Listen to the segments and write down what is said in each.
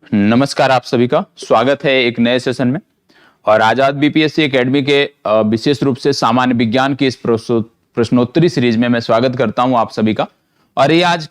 नमस्कार, आप सभी का स्वागत है एक नए सेशन में। और आजाद बीपीएससी एकेडमी के विशेष रूप से सामान्य विज्ञान की इस प्रश्नोत्तरी सीरीज में मैं स्वागत करता हूं आप सभी का। और ये आज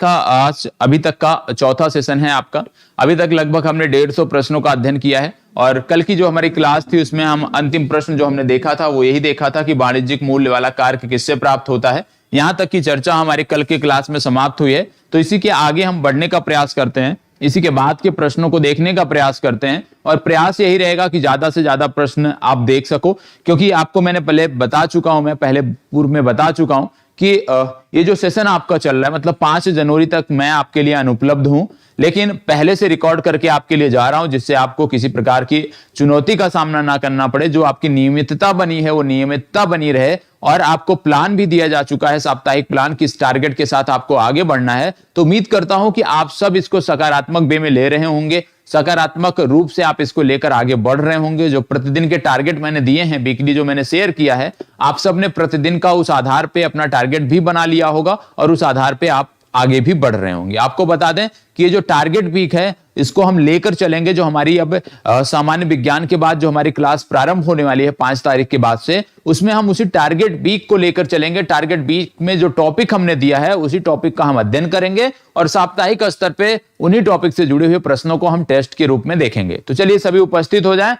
अभी तक का चौथा सेशन है आपका। अभी तक लगभग हमने 150 प्रश्नों का अध्ययन किया है और कल की जो हमारी क्लास थी उसमें हम अंतिम प्रश्न जो हमने देखा था वो यही देखा था कि वाणिज्यिक मूल्य वाला कार्य किससे प्राप्त होता है। यहां तक की चर्चा हमारी कल के क्लास में समाप्त हुई है, तो इसी के आगे हम बढ़ने का प्रयास करते हैं, इसी के बाद के प्रश्नों को देखने का प्रयास करते हैं। और प्रयास यही रहेगा कि ज्यादा से ज्यादा प्रश्न आप देख सको, क्योंकि आपको मैंने पहले बता चुका हूं, मैं पहले पूर्व में बता चुका हूं कि ये जो सेशन आपका चल रहा है मतलब 5 जनवरी तक मैं आपके लिए अनुपलब्ध हूं, लेकिन पहले से रिकॉर्ड करके आपके लिए जा रहा हूं जिससे आपको किसी प्रकार की चुनौती का सामना ना करना पड़े। जो आपकी नियमितता बनी है वो नियमितता बनी रहे। और आपको प्लान भी दिया जा चुका है, साप्ताहिक प्लान, किस टारगेट के साथ आपको आगे बढ़ना है। तो उम्मीद करता हूं कि आप सब इसको सकारात्मक वे में ले रहे होंगे, सकारात्मक रूप से आप इसको लेकर आगे बढ़ रहे होंगे। जो प्रतिदिन के टारगेट मैंने दिए हैं, वीकली जो मैंने शेयर किया है, आप सब ने प्रतिदिन का उस आधार पे अपना टारगेट भी बना लिया होगा और उस आधार पे आप आगे भी बढ़ रहे होंगे। आपको बता दें कि ये जो टारगेट वीक है इसको हम लेकर चलेंगे। जो हमारी अब सामान्य विज्ञान के बाद जो हमारी क्लास प्रारंभ होने वाली है 5 तारीख के बाद से, उसमें हम उसी टारगेट वीक को लेकर चलेंगे। टारगेट वीक में जो टॉपिक हमने दिया है उसी टॉपिक का हम अध्ययन करेंगे और साप्ताहिक स्तर पे उन्हीं टॉपिक से जुड़े हुए प्रश्नों को हम टेस्ट के रूप में देखेंगे। तो चलिए सभी उपस्थित हो जाएं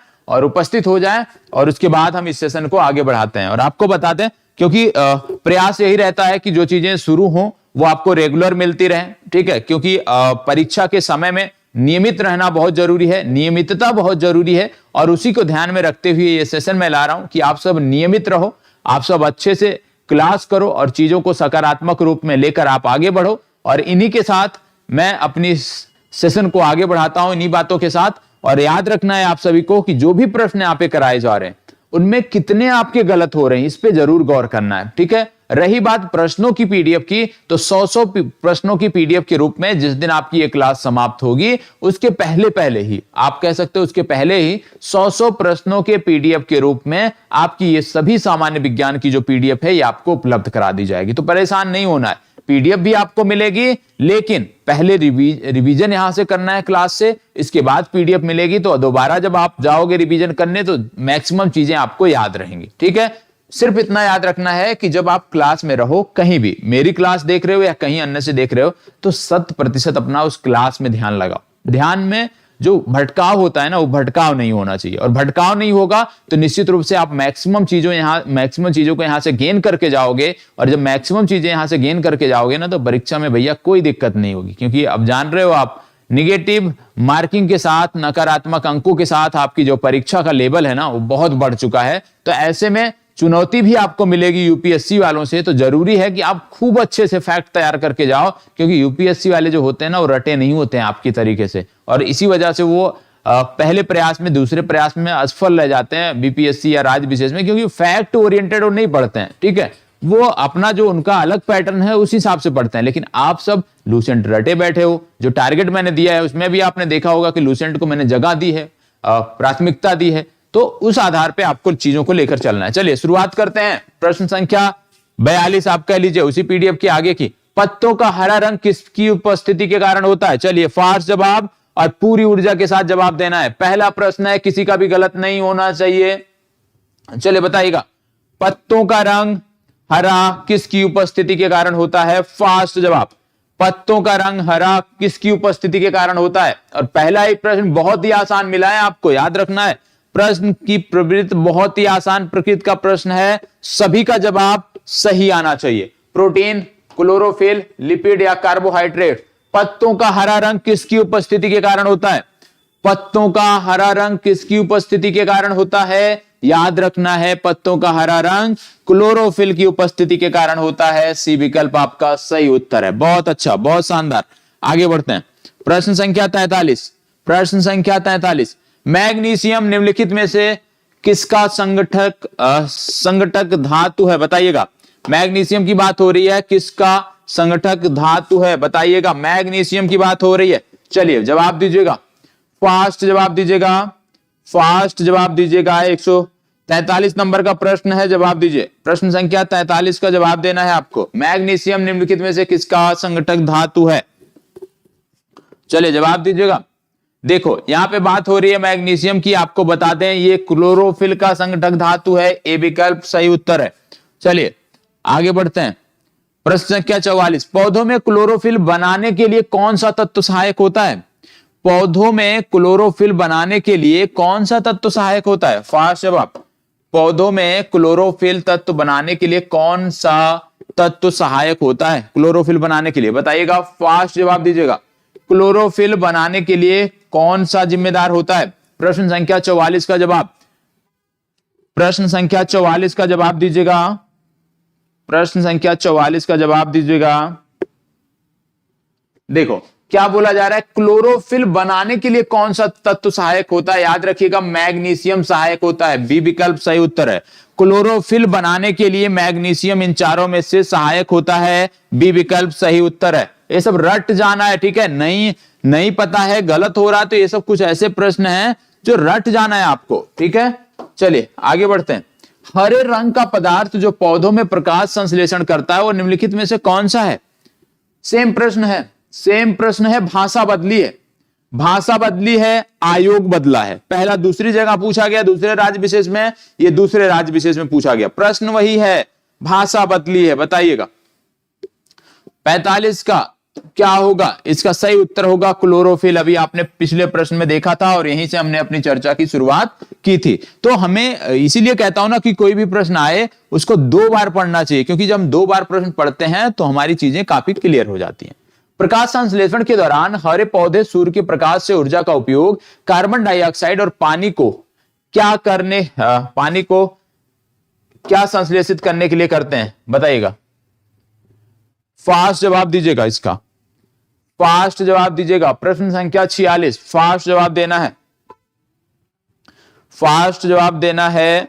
और उसके बाद हम इस सेशन को आगे बढ़ाते हैं। और आपको बताते हैं, क्योंकि प्रयास यही रहता है कि जो चीजें शुरू हों वो आपको रेगुलर मिलती रहे, ठीक है। क्योंकि परीक्षा के समय में नियमित रहना बहुत जरूरी है, नियमितता बहुत जरूरी है। और उसी को ध्यान में रखते हुए ये सेशन मैं ला रहा हूं कि आप सब नियमित रहो, आप सब अच्छे से क्लास करो और चीजों को सकारात्मक रूप में लेकर आप आगे बढ़ो। और इन्हीं के साथ मैं अपनी सेशन को आगे बढ़ाता हूं, इन्हीं बातों के साथ। और याद रखना है आप सभी को कि जो भी प्रश्न यहाँ पे कराए जा रहे हैं उनमें कितने आपके गलत हो रहे हैं इस पे जरूर गौर करना है, ठीक है। रही बात प्रश्नों की पीडीएफ की, तो 100 प्रश्नों की पीडीएफ के रूप में जिस दिन आपकी ये क्लास समाप्त होगी उसके पहले ही आप कह सकते हो, उसके पहले ही 100 प्रश्नों के पीडीएफ के रूप में आपकी ये सभी सामान्य विज्ञान की जो पीडीएफ है ये आपको उपलब्ध करा दी जाएगी। तो परेशान नहीं होना है, पीडीएफ भी आपको मिलेगी, लेकिन पहले रिवीजन यहां से करना है क्लास से, इसके बाद पीडीएफ मिलेगी। तो दोबारा जब आप जाओगे रिवीजन करने तो मैक्सिमम चीजें आपको याद रहेंगी, ठीक है। सिर्फ इतना याद रखना है कि जब आप क्लास में रहो, कहीं भी मेरी क्लास देख रहे हो या कहीं अन्य से देख रहे हो, तो 100% अपना उस क्लास में ध्यान लगाओ। ध्यान में जो भटकाव होता है ना, वो भटकाव नहीं होना चाहिए। और भटकाव नहीं होगा तो निश्चित रूप से आप मैक्सिमम चीजों को यहां से गेन करके जाओगे। और जब मैक्सिमम चीजें यहां से गेन करके जाओगे ना, तो परीक्षा में भैया कोई दिक्कत नहीं होगी। क्योंकि अब जान रहे हो आप, निगेटिव मार्किंग के साथ, नकारात्मक अंकों के साथ आपकी जो परीक्षा का लेवल है ना वो बहुत बढ़ चुका है। तो ऐसे में चुनौती भी आपको मिलेगी यूपीएससी वालों से। तो जरूरी है कि आप खूब अच्छे से फैक्ट तैयार करके जाओ, क्योंकि यूपीएससी वाले जो होते हैं ना वो रटे नहीं होते हैं आपकी तरीके से। और इसी वजह से वो पहले प्रयास में, दूसरे प्रयास में असफल रह जाते हैं बीपीएससी या राज्य विशेष में, क्योंकि फैक्ट ओरिएंटेड वो नहीं पढ़ते हैं, ठीक है। वो अपना जो उनका अलग पैटर्न है उस हिसाब से पढ़ते हैं। लेकिन आप सब लूसेंट रटे बैठे हो। जो टारगेट मैंने दिया है उसमें भी आपने देखा होगा कि लूसेंट को मैंने जगह दी है, प्राथमिकता दी है। तो उस आधार पे आपको चीजों को लेकर चलना है। चलिए शुरुआत करते हैं। प्रश्न संख्या 42 आप कह लीजिए, उसी पीडीएफ के आगे की। पत्तों का हरा रंग किसकी उपस्थिति के कारण होता है? चलिए फास्ट जवाब और पूरी ऊर्जा के साथ जवाब देना है। पहला प्रश्न है, किसी का भी गलत नहीं होना चाहिए। चलिए बताइएगा, पत्तों का रंग हरा किसकी उपस्थिति के कारण होता है? फास्ट जवाब, पत्तों का रंग हरा किसकी उपस्थिति के कारण होता है? और पहला ही प्रश्न बहुत ही आसान मिला है आपको, याद रखना है। प्रश्न की प्रवृत्ति बहुत ही आसान प्रकृति का प्रश्न है, सभी का जवाब सही आना चाहिए। प्रोटीन, क्लोरोफिल, लिपिड या कार्बोहाइड्रेट। पत्तों का हरा रंग किसकी उपस्थिति के कारण होता है? पत्तों का हरा रंग किसकी उपस्थिति के कारण होता है? याद रखना है, पत्तों का हरा रंग क्लोरोफिल की उपस्थिति के कारण होता है। सी विकल्प आपका सही उत्तर है। बहुत अच्छा, बहुत शानदार। आगे बढ़ते हैं। प्रश्न संख्या 43। प्रश्न संख्या 43, मैग्नीशियम निम्नलिखित में से किसका संगठक धातु है? बताइएगा। मैग्नीशियम की बात हो रही है, किसका संगठक धातु है? बताइएगा। मैग्नीशियम की बात हो रही है। चलिए जवाब दीजिएगा, फास्ट जवाब दीजिएगा, फास्ट जवाब दीजिएगा। 143 नंबर का प्रश्न है, जवाब दीजिए। प्रश्न संख्या 43 का जवाब देना है आपको। मैग्नीशियम निम्नलिखित में से किसका संगठक धातु है? चलिए जवाब दीजिएगा। देखो यहां पे बात हो रही है मैग्नीशियम की, आपको बता दें ये क्लोरोफिल का संगठक धातु है, ए विकल्प सही उत्तर है। चलिए आगे बढ़ते हैं। प्रश्न संख्या 44, पौधों में क्लोरोफिल बनाने के लिए कौन सा तत्व सहायक होता है? पौधों में क्लोरोफिल बनाने के लिए कौन सा तत्व सहायक होता है? फास्ट जवाब, पौधों में क्लोरोफिल तत्व बनाने के लिए कौन सा तत्व सहायक होता है क्लोरोफिल बनाने के लिए? बताइएगा, फास्ट जवाब दीजिएगा। क्लोरोफिल बनाने के लिए कौन सा जिम्मेदार होता है? प्रश्न संख्या 44 का जवाब, प्रश्न संख्या 44 का जवाब दीजिएगा। प्रश्न संख्या 44 का जवाब दीजिएगा। देखो क्या बोला जा रहा है, क्लोरोफिल बनाने के लिए कौन सा तत्व सहायक होता है? याद रखिएगा मैग्नीशियम सहायक होता है, बी विकल्प सही उत्तर है। क्लोरोफिल बनाने के लिए मैग्नीशियम इन चारों में से सहायक होता है, बी विकल्प सही उत्तर है। ये सब रट जाना है, ठीक है, नहीं पता है, गलत हो रहा है, तो ये सब कुछ ऐसे प्रश्न हैं जो रट जाना है आपको, ठीक है। चलिए आगे बढ़ते हैं। हरे रंग का पदार्थ जो पौधों में प्रकाश संश्लेषण करता है वो निम्नलिखित में से कौन सा है? सेम प्रश्न है, भाषा बदली है, भाषा बदली है, आयोग बदला है। पहला दूसरी जगह पूछा गया दूसरे राज्य विशेष में, ये दूसरे राज्य विशेष में पूछा गया, प्रश्न वही है, भाषा बदली है। बताइएगा 45 का क्या होगा? इसका सही उत्तर होगा क्लोरोफिल। अभी आपने पिछले प्रश्न में देखा था और यहीं से हमने अपनी चर्चा की शुरुआत की थी। तो हमें इसीलिए कहता हूं ना कि कोई भी प्रश्न आए उसको 2 बार पढ़ना चाहिए, क्योंकि जब हम 2 बार प्रश्न पढ़ते हैं तो हमारी चीजें काफी क्लियर हो जाती हैं। प्रकाश संश्लेषण के दौरान हरे पौधे सूर्य के प्रकाश से ऊर्जा का उपयोग कार्बन डाइऑक्साइड और पानी को क्या संश्लेषित करने के लिए करते हैं? बताइएगा, फास्ट जवाब दीजिएगा, इसका फास्ट जवाब दीजिएगा। प्रश्न संख्या 46, फास्ट जवाब देना है, फास्ट जवाब देना है।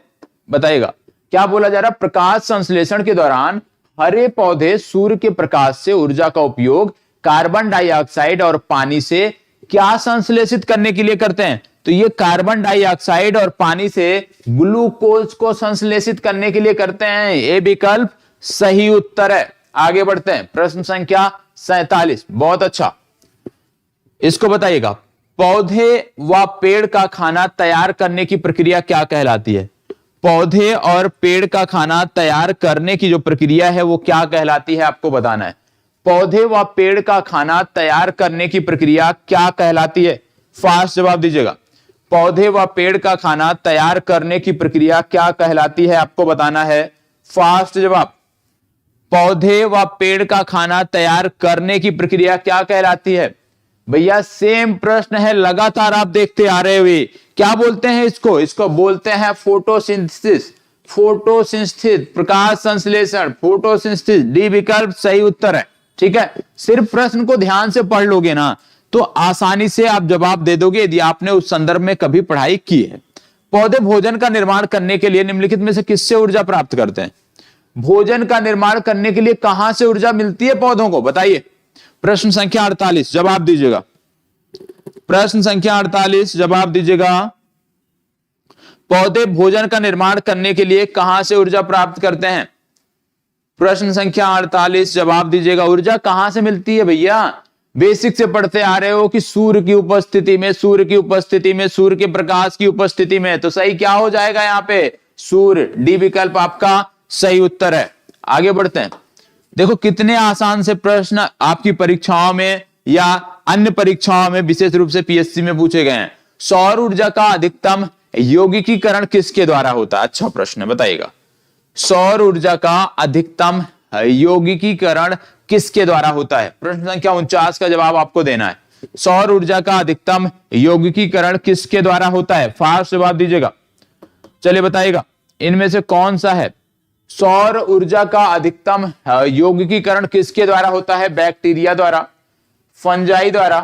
बताइएगा क्या बोला जा रहा है? प्रकाश संश्लेषण के दौरान हरे पौधे सूर्य के प्रकाश से ऊर्जा का उपयोग कार्बन डाइऑक्साइड और पानी से क्या संश्लेषित करने के लिए करते हैं? तो ये कार्बन डाइऑक्साइड और पानी से ग्लूकोज को संश्लेषित करने के लिए करते हैं, ये विकल्प सही उत्तर है। आगे बढ़ते हैं। प्रश्न संख्या 47, बहुत अच्छा, इसको बताइएगा, पौधे व पेड़ का खाना तैयार करने की प्रक्रिया क्या कहलाती है? पौधे और पेड़ का खाना तैयार करने की जो प्रक्रिया है वो क्या कहलाती है, आपको बताना है। पौधे व पेड़ का खाना तैयार करने की प्रक्रिया क्या कहलाती है? फास्ट जवाब दीजिएगा। पौधे व पेड़ का खाना तैयार करने की प्रक्रिया क्या कहलाती है, आपको बताना है। फास्ट जवाब, पौधे व पेड़ का खाना तैयार करने की प्रक्रिया क्या कहलाती है? भैया सेम प्रश्न है, लगातार आप देखते आ रहे हुए, क्या बोलते हैं इसको बोलते हैं फोटोसिंथेसिस, फोटोसिंथेसिस, प्रकाश संश्लेषण, फोटोसिंथेसिस, डी विकल्प सही उत्तर है। ठीक है, सिर्फ प्रश्न को ध्यान से पढ़ लोगे ना तो आसानी से आप जवाब दे दोगे, यदि आपने उस संदर्भ में कभी पढ़ाई की है। पौधे भोजन का निर्माण करने के लिए निम्नलिखित में से किससे ऊर्जा प्राप्त करते हैं? भोजन का निर्माण करने के लिए कहां से ऊर्जा मिलती है पौधों को, बताइए। प्रश्न संख्या 48 जवाब दीजिएगा। प्रश्न संख्या 48 जवाब दीजिएगा। पौधे भोजन का निर्माण करने के लिए कहां से ऊर्जा प्राप्त करते हैं? प्रश्न संख्या 48 जवाब दीजिएगा। ऊर्जा कहां से मिलती है भैया? बेसिक से पढ़ते आ रहे हो कि सूर्य की उपस्थिति में, सूर्य की उपस्थिति में, सूर्य के प्रकाश की उपस्थिति में। तो सही क्या हो जाएगा यहां पे? सूर्य, डी विकल्प आपका सही उत्तर है। आगे बढ़ते हैं। देखो कितने आसान से प्रश्न आपकी परीक्षाओं में या अन्य परीक्षाओं में विशेष रूप से पीएससी में पूछे गए हैं। सौर ऊर्जा का अधिकतम यौगिकीकरण किसके द्वारा होता है? अच्छा प्रश्न है, बताइएगा। सौर ऊर्जा का अधिकतम यौगिकीकरण किसके द्वारा होता है? प्रश्न संख्या 49 का जवाब आपको देना है। सौर ऊर्जा का अधिकतम यौगिकीकरण किसके द्वारा होता है? फास्ट जवाब दीजिएगा। चलिए बताइएगा इनमें से कौन सा है? सौर ऊर्जा का अधिकतम यौगिकीकरण किसके द्वारा होता है? बैक्टीरिया द्वारा, फंजाई द्वारा,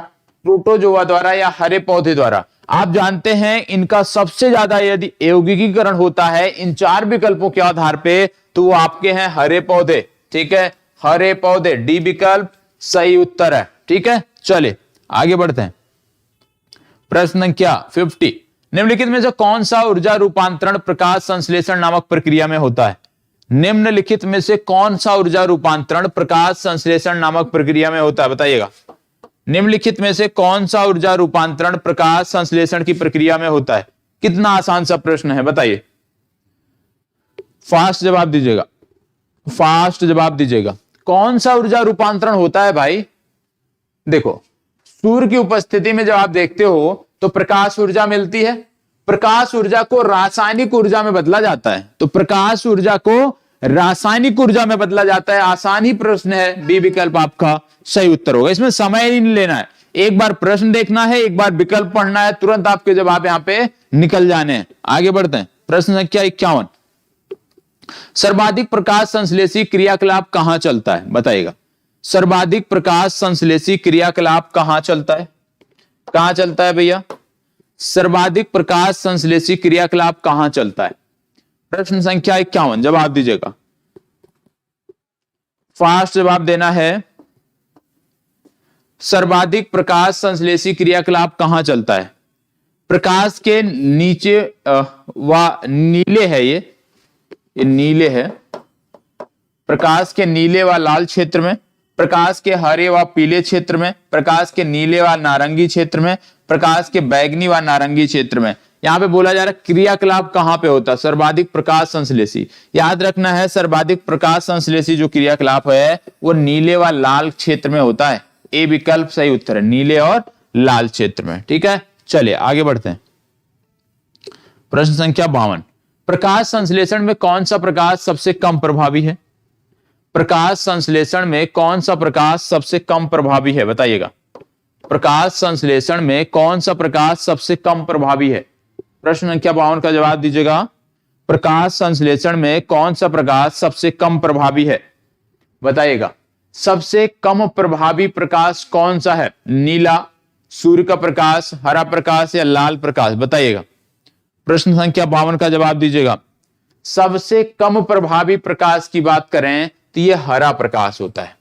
प्रोटोजोआ द्वारा या हरे पौधे द्वारा? आप जानते हैं इनका सबसे ज्यादा यदि यौगिकीकरण होता है इन 4 विकल्पों के आधार पे तो वो आपके हैं हरे पौधे। ठीक है, हरे पौधे, डी विकल्प सही उत्तर है। ठीक है, चलिए आगे बढ़ते हैं। प्रश्न संख्या 50, निम्नलिखित में से कौन सा ऊर्जा रूपांतरण प्रकाश संश्लेषण नामक प्रक्रिया में होता है? निम्नलिखित में से कौन सा ऊर्जा रूपांतरण प्रकाश संश्लेषण नामक प्रक्रिया में होता है? बताइएगा। निम्नलिखित में से कौन सा ऊर्जा रूपांतरण प्रकाश संश्लेषण की प्रक्रिया में होता है? कितना आसान सा प्रश्न है, बताइए। फास्ट जवाब दीजिएगा, फास्ट जवाब दीजिएगा। कौन सा ऊर्जा रूपांतरण होता है भाई? देखो, सूर्य की उपस्थिति में जब आप देखते हो तो प्रकाश ऊर्जा मिलती है, प्रकाश ऊर्जा को रासायनिक ऊर्जा में बदला जाता है, तो प्रकाश ऊर्जा को रासायनिक ऊर्जा में बदला जाता है। आसान ही प्रश्न है, बी विकल्प आपका सही उत्तर होगा। इसमें समय ही नहीं लेना है, एक बार प्रश्न देखना है, एक बार विकल्प पढ़ना है, तुरंत आपके जवाब यहां पे निकल जाने हैं। आगे बढ़ते हैं, प्रश्न संख्या 51। सर्वाधिक प्रकाश संश्लेषी क्रियाकलाप कहां चलता है? बताइएगा। सर्वाधिक प्रकाश संश्लेषी क्रियाकलाप कहां चलता है? कहां चलता है भैया? सर्वाधिक प्रकाश संश्लेषी क्रियाकलाप कहां चलता है? प्रश्न संख्या 51, जवाब दीजिएगा, फास्ट जवाब देना है। सर्वाधिक प्रकाश संश्लेषी क्रियाकलाप कहां चलता है? प्रकाश के नीचे व नीले है, ये नीले है, प्रकाश के नीले व लाल क्षेत्र में, प्रकाश के हरे व पीले क्षेत्र में, प्रकाश के नीले व नारंगी क्षेत्र में, प्रकाश के बैगनी व नारंगी क्षेत्र में। यहां पे बोला जा रहा है क्रियाकलाप कहां पे होता है? सर्वाधिक प्रकाश संश्लेषी। याद रखना है, सर्वाधिक प्रकाश संश्लेषी जो क्रियाकलाप है वो नीले व लाल क्षेत्र में होता है। ए विकल्प सही उत्तर है, नीले और लाल क्षेत्र में। ठीक है, चलिए आगे बढ़ते हैं। प्रश्न संख्या 52। प्रकाश संश्लेषण में कौन सा प्रकाश सबसे कम प्रभावी है? प्रकाश संश्लेषण में कौन सा प्रकाश सबसे कम प्रभावी है? बताइएगा। प्रकाश संश्लेषण में कौन सा प्रकाश सबसे कम प्रभावी है? प्रश्न संख्या 52 का जवाब दीजिएगा। प्रकाश संश्लेषण में कौन सा प्रकाश सबसे कम प्रभावी है? बताइएगा। सबसे कम प्रभावी प्रकाश कौन सा है? नीला, सूर्य का प्रकाश, हरा प्रकाश या लाल प्रकाश? बताइएगा। प्रश्न संख्या 52 का जवाब दीजिएगा। सबसे कम प्रभावी प्रकाश की बात करें तो यह हरा प्रकाश होता है।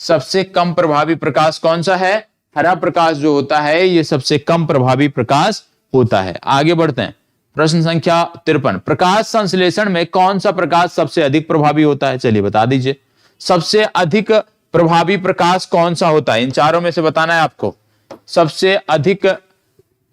सबसे कम प्रभावी प्रकाश कौन सा है? हरा प्रकाश जो होता है यह सबसे कम प्रभावी प्रकाश होता है। आगे बढ़ते हैं। प्रश्न संख्या 53। प्रकाश संश्लेषण में कौन सा प्रकाश सबसे अधिक प्रभावी होता है? चलिए बता दीजिए। सबसे अधिक प्रभावी प्रकाश कौन सा होता है? इन चारों में से बताना है आपको। सबसे अधिक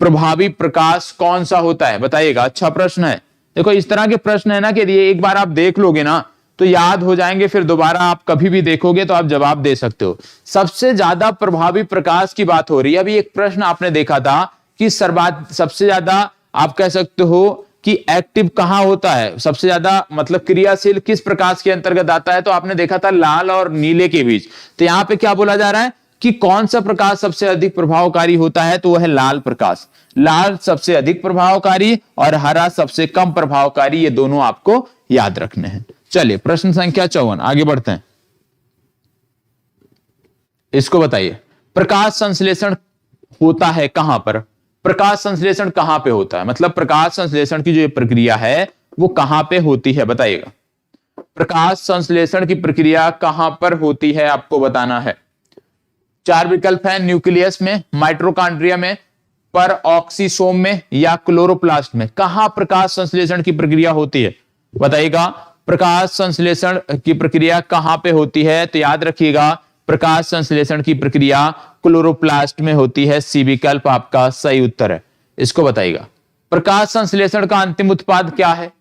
प्रभावी प्रकाश कौन सा होता है? बताइएगा। अच्छा प्रश्न है। देखो, इस तरह के प्रश्न है ना कि ये एक बार आप देख लोगे ना तो याद हो जाएंगे, फिर दोबारा आप कभी भी देखोगे तो आप जवाब दे सकते हो। सबसे ज्यादा प्रभावी प्रकाश की बात हो रही है। अभी एक प्रश्न आपने देखा था कि सबसे ज्यादा आप कह सकते हो कि एक्टिव कहां होता है, सबसे ज्यादा मतलब क्रियाशील किस प्रकाश के अंतर्गत आता है, तो आपने देखा था लाल और नीले के बीच। तो यहां पे क्या बोला जा रहा है कि कौन सा प्रकाश सबसे अधिक प्रभावकारी होता है? तो वह है लाल प्रकाश। लाल सबसे अधिक प्रभावकारी और हरा सबसे कम प्रभावकारी, ये दोनों आपको याद रखने हैं। चलिए प्रश्न संख्या 54, आगे बढ़ते हैं। इसको बताइए। प्रकाश संश्लेषण होता है कहां पर? प्रकाश संश्लेषण कहां पे होता है? मतलब प्रकाश संश्लेषण की जो प्रक्रिया है वो कहां पे होती है? बताइएगा। प्रकाश संश्लेषण की प्रक्रिया कहां पर होती है आपको बताना है। चार विकल्प हैं। न्यूक्लियस में, माइटोकॉन्ड्रिया में, पर ऑक्सीसोम में या क्लोरोप्लास्ट में। कहां प्रकाश संश्लेषण की प्रक्रिया होती है? बताइएगा। प्रकाश संश्लेषण की प्रक्रिया कहां पे होती है? तो याद रखिएगा, प्रकाश संश्लेषण की प्रक्रिया क्लोरोप्लास्ट में होती है। सी विकल्प आपका सही उत्तर है। इसको बताइएगा। प्रकाश संश्लेषण का अंतिम उत्पाद क्या है?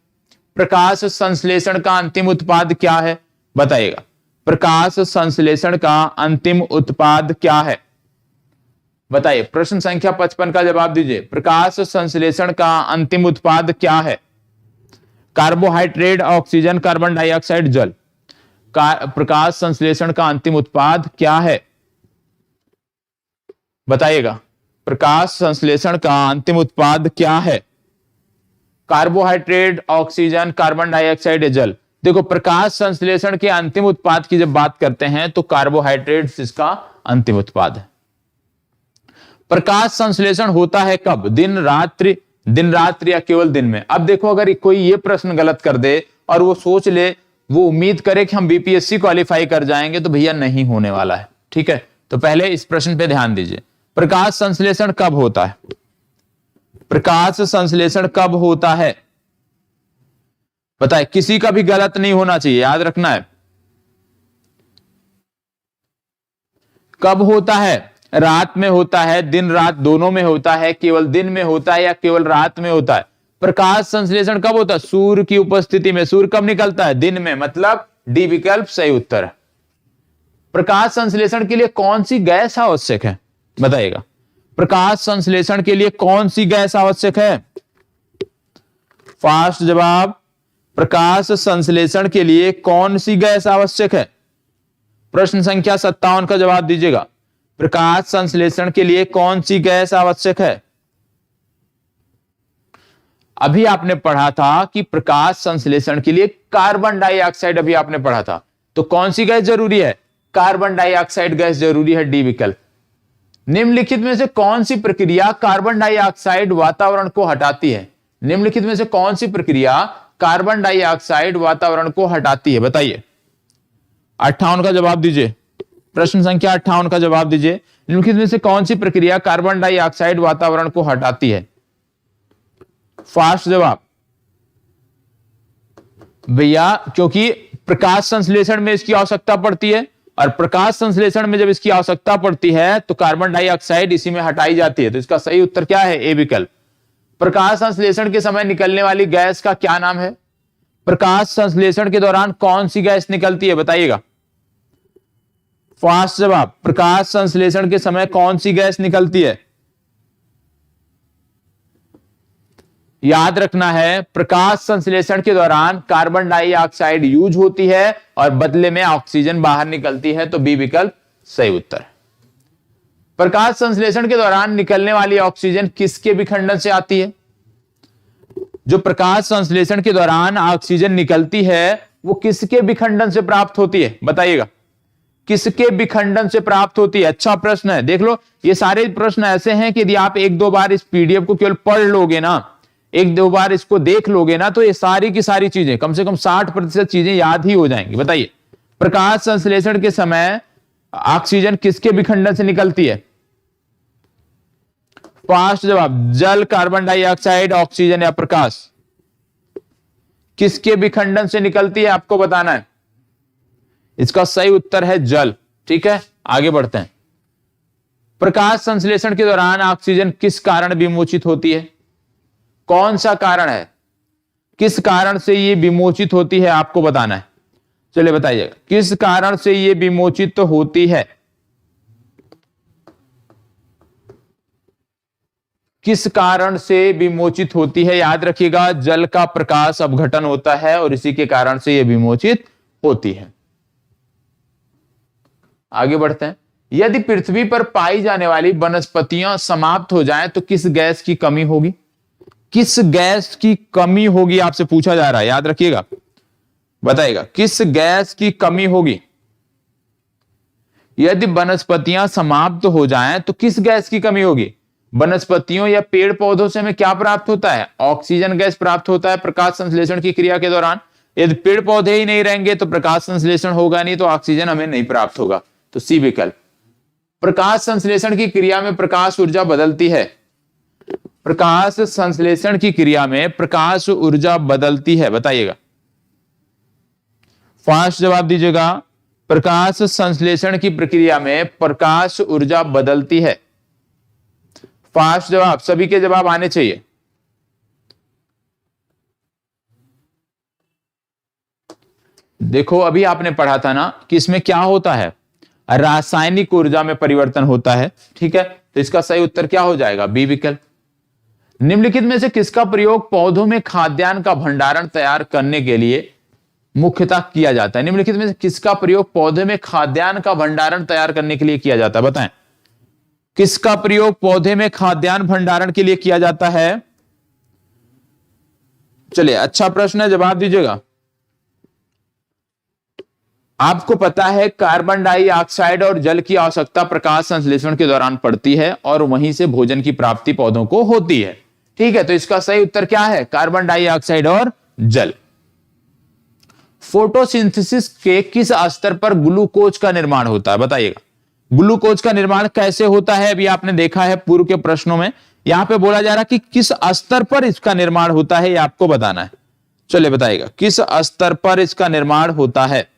प्रकाश संश्लेषण का अंतिम उत्पाद क्या है? बताइएगा। प्रकाश संश्लेषण का अंतिम उत्पाद क्या है? बताइए। प्रश्न संख्या 55 का जवाब दीजिए। प्रकाश संश्लेषण का अंतिम उत्पाद क्या है? कार्बोहाइड्रेट, ऑक्सीजन, कार्बन डाइऑक्साइड, जल। प्रकाश संश्लेषण का अंतिम उत्पाद क्या है? बताइएगा। प्रकाश संश्लेषण का अंतिम उत्पाद क्या है? कार्बोहाइड्रेट, ऑक्सीजन, कार्बन डाइऑक्साइड, जल। देखो, प्रकाश संश्लेषण के अंतिम उत्पाद की जब बात करते हैं तो कार्बोहाइड्रेट्स इसका अंतिम उत्पाद है। प्रकाश संश्लेषण होता है कब? दिन रात्रि या केवल दिन में? अब देखो, अगर कोई ये प्रश्न गलत कर दे और वो सोच ले, वो उम्मीद करे कि हम बीपीएससी क्वालिफाई कर जाएंगे, तो भैया नहीं होने वाला है। ठीक है, तो पहले इस प्रश्न पे ध्यान दीजिए। प्रकाश संश्लेषण कब होता है? प्रकाश संश्लेषण कब होता है? बताए। किसी का भी गलत नहीं होना चाहिए, याद रखना है। कब होता है? रात में होता है, दिन रात दोनों में होता है, केवल दिन में होता है या केवल रात में होता है? प्रकाश संश्लेषण कब होता है? सूर्य की उपस्थिति में। सूर्य कब निकलता है? दिन में, मतलब डी विकल्प सही उत्तर है। प्रकाश संश्लेषण के लिए कौन सी गैस आवश्यक है? बताइएगा, प्रकाश संश्लेषण के लिए कौन सी गैस आवश्यक है? फास्ट जवाब, प्रकाश संश्लेषण के लिए कौन सी गैस आवश्यक है? प्रश्न संख्या 57 का जवाब दीजिएगा। प्रकाश संश्लेषण के लिए कौन सी गैस आवश्यक है? अभी आपने पढ़ा था कि प्रकाश संश्लेषण के लिए कार्बन डाइऑक्साइड, अभी आपने पढ़ा था, तो कौन सी गैस जरूरी है? कार्बन डाइऑक्साइड गैस जरूरी है, डी विकल्प। निम्नलिखित में से कौन सी प्रक्रिया कार्बन डाइऑक्साइड वातावरण को हटाती है? निम्नलिखित में से कौन सी प्रक्रिया कार्बन डाइऑक्साइड वातावरण को हटाती है? बताइए। 58 का जवाब दीजिए। प्रश्न संख्या 58 का जवाब दीजिए। निम्नलिखित में से कौन सी प्रक्रिया कार्बन डाइऑक्साइड वातावरण को हटाती है? फास्ट जवाब भैया, क्योंकि प्रकाश संश्लेषण में इसकी आवश्यकता पड़ती है, और प्रकाश संश्लेषण में जब इसकी आवश्यकता पड़ती है तो कार्बन डाइऑक्साइड इसी में हटाई जाती है। तो इसका सही उत्तर क्या है? ए विकल्प। प्रकाश संश्लेषण के समय निकलने वाली गैस का क्या नाम है? प्रकाश संश्लेषण के दौरान कौन सी गैस निकलती है? बताइएगा। फास्ट जवाब, प्रकाश संश्लेषण के समय कौन सी गैस निकलती है? याद रखना है, प्रकाश संश्लेषण के दौरान कार्बन डाइऑक्साइड यूज होती है और बदले में ऑक्सीजन बाहर निकलती है, तो बी विकल्प सही उत्तर है। प्रकाश संश्लेषण के दौरान निकलने वाली ऑक्सीजन किसके विखंडन से आती है? जो प्रकाश संश्लेषण के दौरान ऑक्सीजन निकलती है वो किसके विखंडन से प्राप्त होती है? बताइएगा, किसके विखंडन से प्राप्त होती है? अच्छा प्रश्न है। देख लो, ये सारे प्रश्न ऐसे हैं कि यदि आप एक दो बार इस पीडीएफ को केवल पढ़ लोगे ना, एक दो बार इसको देख लोगे ना, तो ये सारी की सारी चीजें, कम से कम 60% चीजें याद ही हो जाएंगी। बताइए, प्रकाश संश्लेषण के समय ऑक्सीजन किसके विखंडन से निकलती है? फास्ट जवाब, जल, कार्बन डाइऑक्साइड, ऑक्सीजन या प्रकाश, किसके विखंडन से निकलती है आपको बताना है। इसका सही उत्तर है जल। ठीक है, आगे बढ़ते हैं। प्रकाश संश्लेषण के दौरान ऑक्सीजन किस कारण विमोचित होती है? कौन सा कारण है? किस कारण से ये विमोचित होती है आपको बताना है। चलिए बताइएगा, किस कारण से ये विमोचित होती है? किस कारण से विमोचित होती है? याद रखिएगा, जल का प्रकाश अपघटन होता है और इसी के कारण से यह विमोचित होती है। आगे बढ़ते हैं। यदि पृथ्वी पर पाई जाने वाली वनस्पतियां समाप्त हो जाएं तो किस गैस की कमी होगी? किस गैस की कमी होगी आपसे पूछा जा रहा है, याद रखिएगा। बताइएगा, किस गैस की कमी होगी? यदि वनस्पतियां समाप्त हो जाएं तो किस गैस की कमी होगी? वनस्पतियों या पेड़ पौधों से हमें क्या प्राप्त होता है? ऑक्सीजन गैस प्राप्त होता है प्रकाश संश्लेषण की क्रिया के दौरान। यदि पेड़ पौधे ही नहीं रहेंगे तो प्रकाश संश्लेषण होगा नहीं, तो ऑक्सीजन हमें नहीं प्राप्त होगा, तो सी विकल्प। प्रकाश संश्लेषण की क्रिया में प्रकाश ऊर्जा बदलती है। प्रकाश संश्लेषण की क्रिया में प्रकाश ऊर्जा बदलती है, बताइएगा। फास्ट जवाब दीजिएगा। प्रकाश संश्लेषण की प्रक्रिया में प्रकाश ऊर्जा बदलती है। फास्ट जवाब, सभी के जवाब आने चाहिए। देखो, अभी आपने पढ़ा था ना कि इसमें क्या होता है, रासायनिक ऊर्जा में परिवर्तन होता है। ठीक है, तो इसका सही उत्तर क्या हो जाएगा? बी विकल्प। निम्नलिखित में से किसका प्रयोग पौधों में खाद्यान्न का भंडारण तैयार करने के लिए मुख्यतः किया जाता है? निम्नलिखित में से किसका प्रयोग पौधे में खाद्यान्न का भंडारण तैयार करने के लिए किया जाता है? बताएं, किसका प्रयोग पौधे में खाद्यान्न भंडारण के लिए किया जाता है? चलिए, अच्छा प्रश्न है, जवाब दीजिएगा। आपको पता है कार्बन डाइऑक्साइड और जल की आवश्यकता प्रकाश संश्लेषण के दौरान पड़ती है और वहीं से भोजन की प्राप्ति पौधों को होती है। ठीक है, तो इसका सही उत्तर क्या है? कार्बन डाइऑक्साइड और जल। फोटोसिंथेसिस के किस स्तर पर ग्लूकोज का निर्माण होता है? बताइएगा, ग्लूकोज का निर्माण कैसे होता है? अभी आपने देखा है पूर्व के प्रश्नों में, यहां पे बोला जा रहा कि किस स्तर पर इसका निर्माण होता है, ये आपको बताना है। चलिए बताइएगा, किस स्तर पर इसका निर्माण होता है?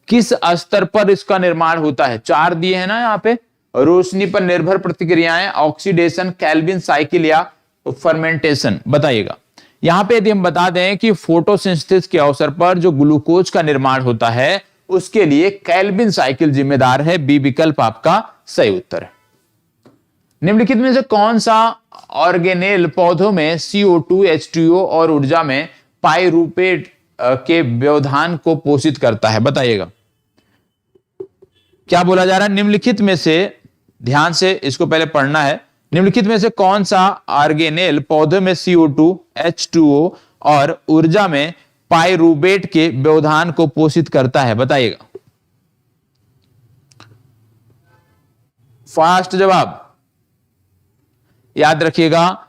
किस स्तर पर इसका निर्माण होता है? चार दिए हैं ना यहाँ पे, रोशनी पर निर्भर प्रतिक्रियाएं, ऑक्सीडेशन, केल्विन साइकिल या फर्मेंटेशन। बताइएगा। यहां पे यदि हम बता दें कि फोटोसिंथेसिस के अवसर पर जो ग्लूकोज का निर्माण होता है उसके लिए केल्विन साइकिल जिम्मेदार है। बी विकल्प आपका सही उत्तर है। निम्नलिखित में से कौन सा ऑर्गेनेल पौधों में CO2, H2O और ऊर्जा में पाइरूवेट के व्यवधान को पोषित करता है? बताइएगा। क्या बोला जा रहा है? निम्नलिखित में से, ध्यान से इसको पहले पढ़ना है, निम्नलिखित में से कौन सा ऑर्गेनेल पौधों में CO2, H2O और ऊर्जा में पाइरूवेट के व्यवधान को पोषित करता है? बताइएगा। फास्ट जवाब याद रखिएगा,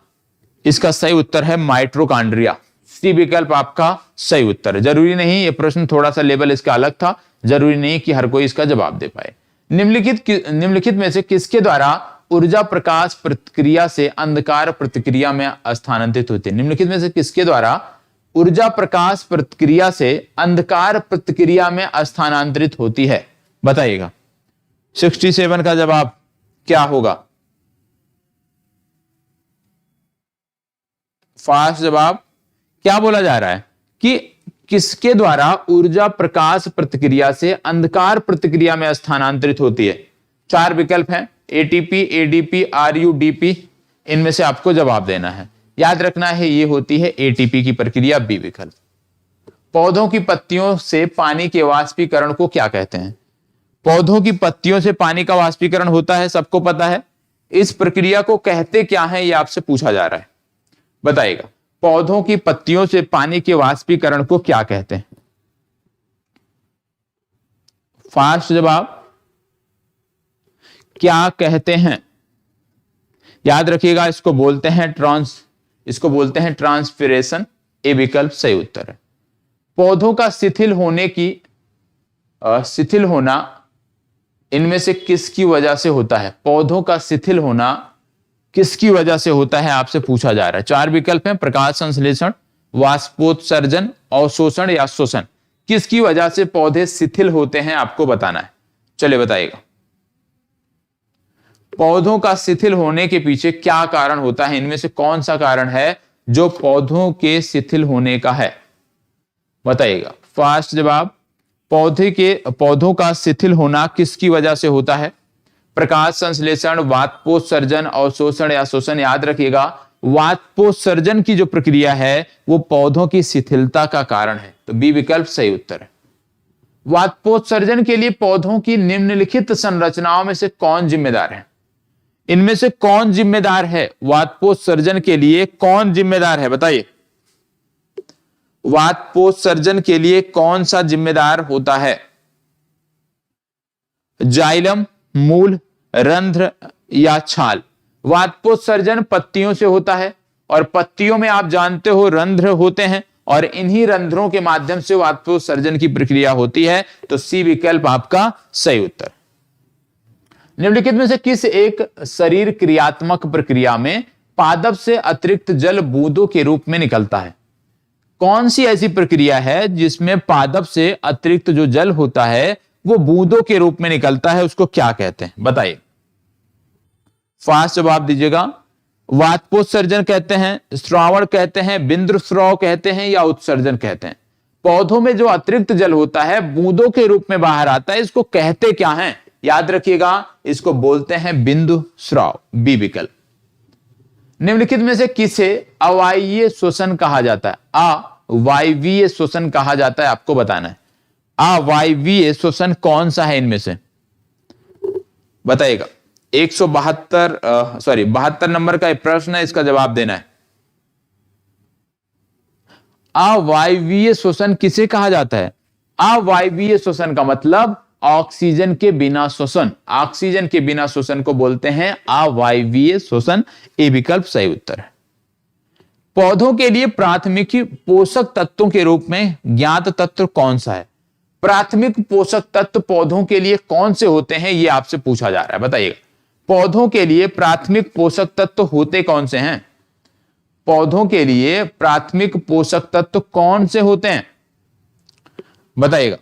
इसका सही उत्तर है माइटोकॉन्ड्रिया। सी विकल्प आपका सही उत्तर है। जरूरी नहीं, ये प्रश्न थोड़ा सा लेवल इसका अलग था, जरूरी नहीं कि हर कोई इसका जवाब दे पाए। निम्नलिखित में से किसके द्वारा ऊर्जा प्रकाश प्रतिक्रिया से अंधकार प्रतिक्रिया में स्थानांतरित होती है? निम्नलिखित में से किसके द्वारा ऊर्जा प्रकाश प्रतिक्रिया से अंधकार प्रतिक्रिया में स्थानांतरित होती है? बताइएगा। 67 का जवाब क्या होगा? फास्ट जवाब। क्या बोला जा रहा है कि किसके द्वारा ऊर्जा प्रकाश प्रतिक्रिया से अंधकार प्रतिक्रिया में स्थानांतरित होती है? चार विकल्प हैं, ATP, ADP, RUDP। इनमें से आपको जवाब देना है। याद रखना है ये होती है ATP की प्रक्रिया, बी विकल्प। पौधों की पत्तियों से पानी के वाष्पीकरण को क्या कहते हैं? पौधों की पत्तियों से पानी का वाष्पीकरण होता है, सबको पता है। इस प्रक्रिया को कहते क्या है, यह आपसे पूछा जा रहा है। बताइएगा। पौधों की पत्तियों से पानी के वाष्पीकरण को क्या कहते हैं? फास्ट जवाब। क्या कहते हैं? याद रखिएगा, इसको बोलते हैं ट्रांसपिरेशन। ए विकल्प सही उत्तर है। पौधों का शिथिल होना इनमें से किसकी वजह से होता है? पौधों का शिथिल होना किसकी वजह से होता है, आपसे पूछा जा रहा है। चार विकल्प हैं, प्रकाश संश्लेषण, वाष्पोत्सर्जन, अवशोषण या शोषण। किसकी वजह से पौधे शिथिल होते हैं, आपको बताना है। चलिए बताइएगा। पौधों का शिथिल होने के पीछे क्या कारण होता है? इनमें से कौन सा कारण है जो पौधों के शिथिल होने का है? बताइएगा। फास्ट जवाब। पौधों का शिथिल होना किसकी वजह से होता है? प्रकाश संश्लेषण, वाष्पोत्सर्जन, अवशोषण या शोषण। याद रखिएगा, वाष्पोत्सर्जन की जो प्रक्रिया है वो पौधों की शिथिलता का कारण है, तो बी विकल्प सही उत्तर है। वाष्पोत्सर्जन के लिए पौधों की निम्नलिखित संरचनाओं में से कौन जिम्मेदार है? इनमें से कौन जिम्मेदार है? वाष्पोत्सर्जन के लिए कौन जिम्मेदार है? बताइए। वाष्पोत्सर्जन के लिए कौन सा जिम्मेदार होता है? जाइलम, मूल, रंध्र या छाल? वाष्पोत्सर्जन पत्तियों से होता है और पत्तियों में आप जानते हो रंध्र होते हैं और इन्हीं रंध्रों के माध्यम से वाष्पोत्सर्जन की प्रक्रिया होती है, तो सी विकल्प आपका सही उत्तर। निम्नलिखित में से किस एक शरीर क्रियात्मक प्रक्रिया में पादप से अतिरिक्त जल बूंदों के रूप में निकलता है? कौन सी ऐसी प्रक्रिया है जिसमें पादप से अतिरिक्त जो जल होता है वो बूंदों के रूप में निकलता है, उसको क्या कहते हैं? बताइए। फास्ट जवाब दीजिएगा। वाष्पोत्सर्जन कहते हैं, श्रावण कहते हैं, बिंदु स्राव कहते हैं या उत्सर्जन कहते हैं? पौधों में जो अतिरिक्त जल होता है बूंदों के रूप में बाहर आता है, इसको कहते क्या है? याद रखिएगा, इसको बोलते हैं बिंदु स्राव, बी विकल्प। निम्नलिखित में से किसे अवायवीय श्वसन कहा जाता है? अवायवीय श्वसन कहा जाता है, आपको बताना है। अवायवीय श्वसन कौन सा है इनमें से? बताइएगा। 72 नंबर का प्रश्न है, इसका जवाब देना है। अवायवीय श्वसन किसे कहा जाता है? अवायवीय श्वसन का मतलब ऑक्सीजन के बिना श्वसन। ऑक्सीजन के बिना श्वसन को बोलते हैं अवायवीय श्वसन। ए विकल्प सही उत्तर है। पौधों के लिए प्राथमिक पोषक तत्वों के रूप में ज्ञात तत्व कौन सा है? प्राथमिक पोषक तत्व पौधों के लिए कौन से होते हैं, यह आपसे पूछा जा रहा है। बताइएगा। पौधों के लिए प्राथमिक पोषक तत्व होते कौन से हैं? पौधों के लिए प्राथमिक पोषक तत्व कौन से होते हैं? बताइएगा।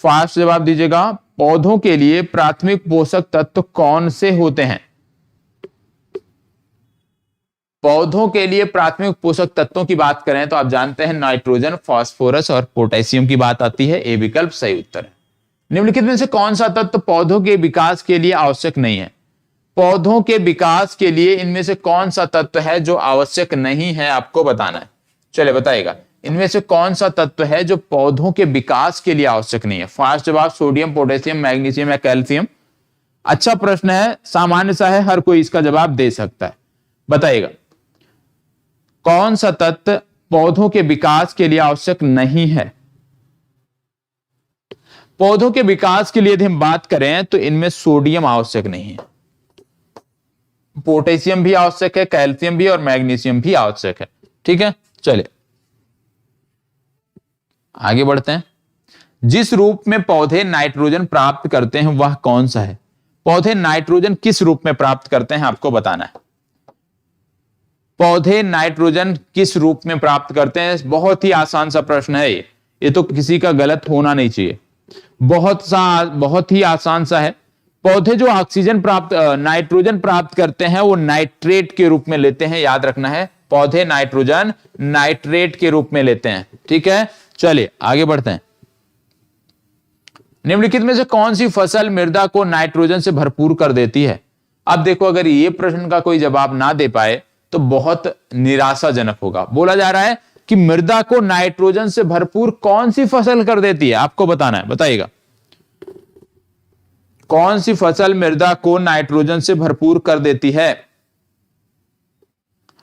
फास्ट जवाब दीजिएगा। पौधों के लिए प्राथमिक पोषक तत्व कौन से होते हैं? पौधों के लिए प्राथमिक पोषक तत्वों की बात करें तो आप जानते हैं नाइट्रोजन, फास्फोरस और पोटेशियम की बात आती है। ए विकल्प सही उत्तर है। निम्नलिखित में से कौन सा तत्व पौधों के विकास के लिए आवश्यक नहीं है? पौधों के विकास के लिए इनमें से कौन सा तत्व है जो आवश्यक नहीं है, आपको बताना है। चलिए बताइएगा, इनमें से कौन सा तत्व है जो पौधों के विकास के लिए आवश्यक नहीं है? फास्ट जवाब सोडियम, पोटेशियम, मैग्नीशियम या कैल्शियम। अच्छा प्रश्न है, सामान्य सा है, हर कोई इसका जवाब दे सकता है। बताइएगा कौन सा तत्व पौधों के विकास के लिए आवश्यक नहीं है? पौधों के विकास के लिए यदि हम बात करें तो इनमें सोडियम आवश्यक नहीं है, पोटेशियम भी आवश्यक है, कैल्शियम भी और मैग्नीशियम भी आवश्यक है। ठीक है, चलिए आगे बढ़ते हैं। जिस रूप में पौधे नाइट्रोजन प्राप्त करते हैं वह कौन सा है? पौधे नाइट्रोजन किस रूप में प्राप्त करते हैं, आपको बताना है। पौधे नाइट्रोजन किस रूप में प्राप्त करते हैं? बहुत ही आसान सा प्रश्न है ये तो किसी का गलत होना नहीं चाहिए। बहुत ही आसान सा है। पौधे जो नाइट्रोजन प्राप्त करते हैं वो नाइट्रेट के रूप में लेते हैं, याद रखना है। पौधे नाइट्रोजन नाइट्रेट के रूप में लेते हैं। ठीक है, चलिए आगे बढ़ते हैं। निम्नलिखित में से कौन सी फसल मृदा को नाइट्रोजन से भरपूर कर देती है? अब देखो, अगर ये प्रश्न का कोई जवाब ना दे पाए तो बहुत निराशाजनक होगा। बोला जा रहा है कि मृदा को नाइट्रोजन से भरपूर कौन सी फसल कर देती है, आपको बताना है। बताइएगा कौन सी फसल मृदा को नाइट्रोजन से भरपूर कर देती है?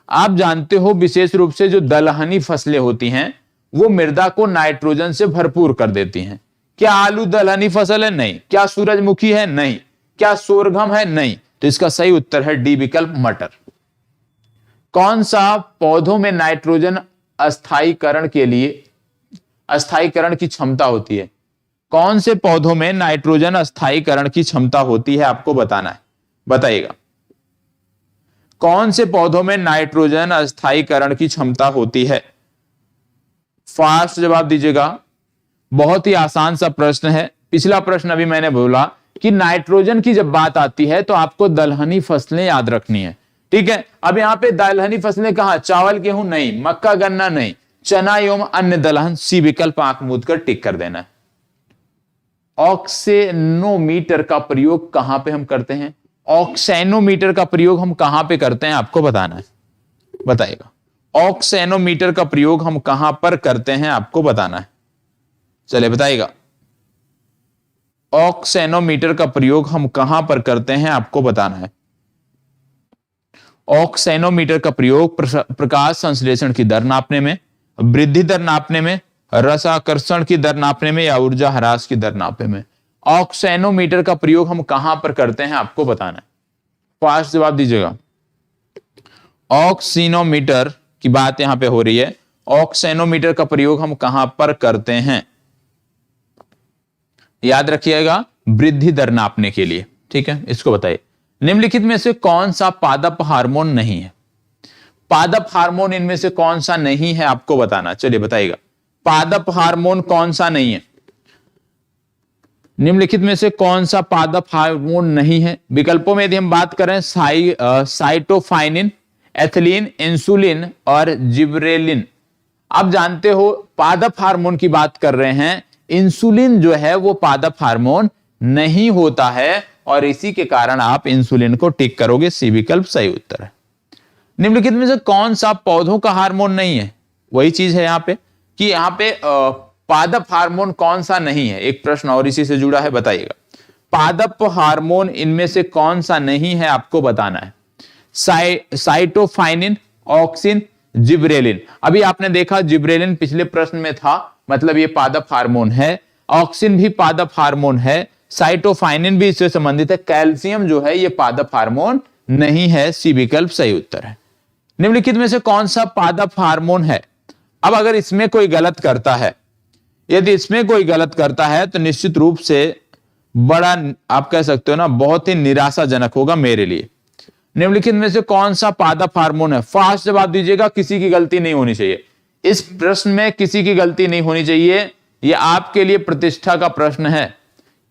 आप जानते हो विशेष रूप से जो दलहनी फसलें होती हैं वो मृदा को नाइट्रोजन से भरपूर कर देती हैं। क्या आलू दलहनी फसल है? नहीं। क्या सूरजमुखी है? नहीं। क्या सोरगम है? नहीं। तो इसका सही उत्तर है डी विकल्प, मटर। कौन सा पौधों में नाइट्रोजन अस्थायीकरण की क्षमता होती है? कौन से पौधों में नाइट्रोजन अस्थायीकरण की क्षमता होती है, आपको बताना है। बताइएगा कौन से पौधों में नाइट्रोजन अस्थायीकरण की क्षमता होती है? फास्ट जवाब दीजिएगा। बहुत ही आसान सा प्रश्न है। पिछला प्रश्न अभी मैंने बोला कि नाइट्रोजन की जब बात आती है तो आपको दलहनी फसलें याद रखनी है। ठीक है, अब यहां पे दलहनी फसलें कहां? चावल, गेहूं नहीं, मक्का, गन्ना नहीं, चना एवं अन्य दलहन। सी विकल्प आंख मूंद कर टिक कर देना है। ऑक्सेनोमीटर का प्रयोग कहां पे हम करते हैं? ऑक्सेनोमीटर का प्रयोग हम कहां पे करते हैं, आपको बताना है। बताइएगा ऑक्सेनोमीटर का प्रयोग हम कहां पर करते हैं, आपको बताना है। चलिए बताइएगा ऑक्सेनोमीटर का प्रयोग हम कहां पर करते हैं, आपको बताना है। ऑक्सेनोमीटर का प्रयोग प्रकाश संश्लेषण की दर नापने में, वृद्धि दर नापने में, रसाकर्षण की दर नापने में या ऊर्जा ह्रास की दर नापने में। ऑक्सेनोमीटर का प्रयोग हम कहां पर करते हैं, आपको बताना है। फास्ट जवाब दीजिएगा। ऑक्सीनोमीटर की बात यहां पे हो रही है। ऑक्सेनोमीटर का प्रयोग हम कहां पर करते हैं? याद रखिएगा, वृद्धि दर नापने के लिए। ठीक है, इसको बताइए। निम्नलिखित में से कौन सा पादप हार्मोन नहीं है? पादप हार्मोन इनमें से कौन सा नहीं है, आपको बताना। चलिए बताइएगा पादप हार्मोन कौन सा नहीं है? निम्नलिखित में से कौन सा पादप हार्मोन नहीं है? विकल्पों में यदि हम बात करें साइटोफाइनिन, एथिलीन, इंसुलिन और जिब्रेलिन। आप जानते हो पादप हार्मोन की बात कर रहे हैं। इंसुलिन जो है वो पादप हार्मोन नहीं होता है और इसी के कारण आप इंसुलिन को टिक करोगे। सी विकल्प सही उत्तर है। निम्नलिखित में से कौन सा पौधों का हार्मोन नहीं है? वही चीज है यहां पे कि यहां पे पादप हार्मोन कौन सा नहीं है। एक प्रश्न और इसी से जुड़ा है, बताइएगा पादप हार्मोन इनमें से कौन सा नहीं है, आपको बताना है। साइटोफाइनिन, ऑक्सिन, जिब्रेलिन। अभी आपने देखा जिब्रेलिन पिछले प्रश्न में था, मतलब ये पादप हार्मोन है। ऑक्सिन भी पादप हार्मोन है, साइटोफाइनिन भी इससे संबंधित है। कैल्शियम जो है ये पादप हार्मोन नहीं है। सी विकल्प सही उत्तर है। निम्नलिखित में से कौन सा पादप हार्मोन है? अब अगर इसमें कोई गलत करता है, यदि इसमें कोई गलत करता है तो निश्चित रूप से बड़ा, आप कह सकते हो ना, बहुत ही निराशाजनक होगा मेरे लिए। निम्नलिखित में से कौन सा पादप हार्मोन है? फास्ट जवाब दीजिएगा, किसी की गलती नहीं होनी चाहिए। इस प्रश्न में किसी की गलती नहीं होनी चाहिए। ये आपके लिए प्रतिष्ठा का प्रश्न है,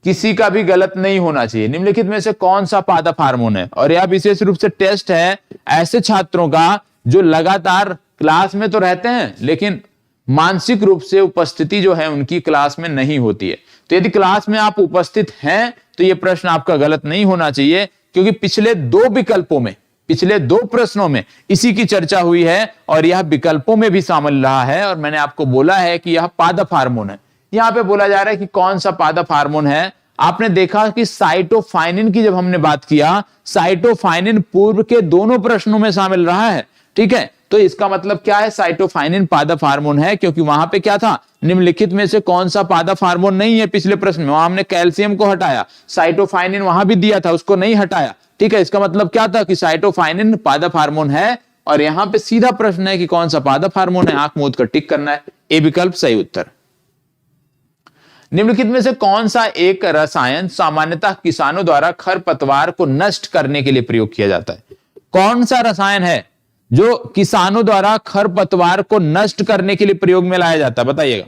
किसी का भी गलत नहीं होना चाहिए। निम्नलिखित में से कौन सा पादप हार्मोन है? और यह विशेष रूप से टेस्ट है ऐसे छात्रों का जो लगातार क्लास में तो रहते हैं लेकिन मानसिक रूप से उपस्थिति जो है उनकी क्लास में नहीं होती है। तो यदि क्लास में आप उपस्थित हैं तो यह प्रश्न आपका गलत नहीं होना चाहिए, क्योंकि पिछले दो विकल्पों में, पिछले दो प्रश्नों में इसी की चर्चा हुई है और यह विकल्पों में भी शामिल रहा है और मैंने आपको बोला है कि यह पादप हार्मोन है। यहां पे बोला जा रहा है कि कौन सा पादप हार्मोन है। आपने देखा कि साइटोकाइनिन की जब हमने बात किया, साइटोकाइनिन पूर्व के दोनों प्रश्नों में शामिल रहा है, ठीक है। तो इसका मतलब क्या है, साइटोकाइनिन पादप हार्मोन है, क्योंकि वहां पे क्या था, निम्नलिखित में से कौन सा पादप हार्मोन नहीं है। पिछले प्रश्न में वहां हमने कैल्शियम को हटाया, साइटोकाइनिन वहां भी दिया था, उसको नहीं हटाया, ठीक है। इसका मतलब क्या था कि साइटोकाइनिन पादप हार्मोन है और यहां पे सीधा प्रश्न है कि कौन सा पादप हार्मोन है, आंख मूंद कर टिक करना है। ए विकल्प सही उत्तर। निम्नलिखित में से कौन सा एक रसायन सामान्यतः किसानों द्वारा खरपतवार को नष्ट करने के लिए प्रयोग किया जाता है? कौन सा रसायन है जो किसानों द्वारा खरपतवार को नष्ट करने के लिए प्रयोग में लाया जाता है? बताइएगा,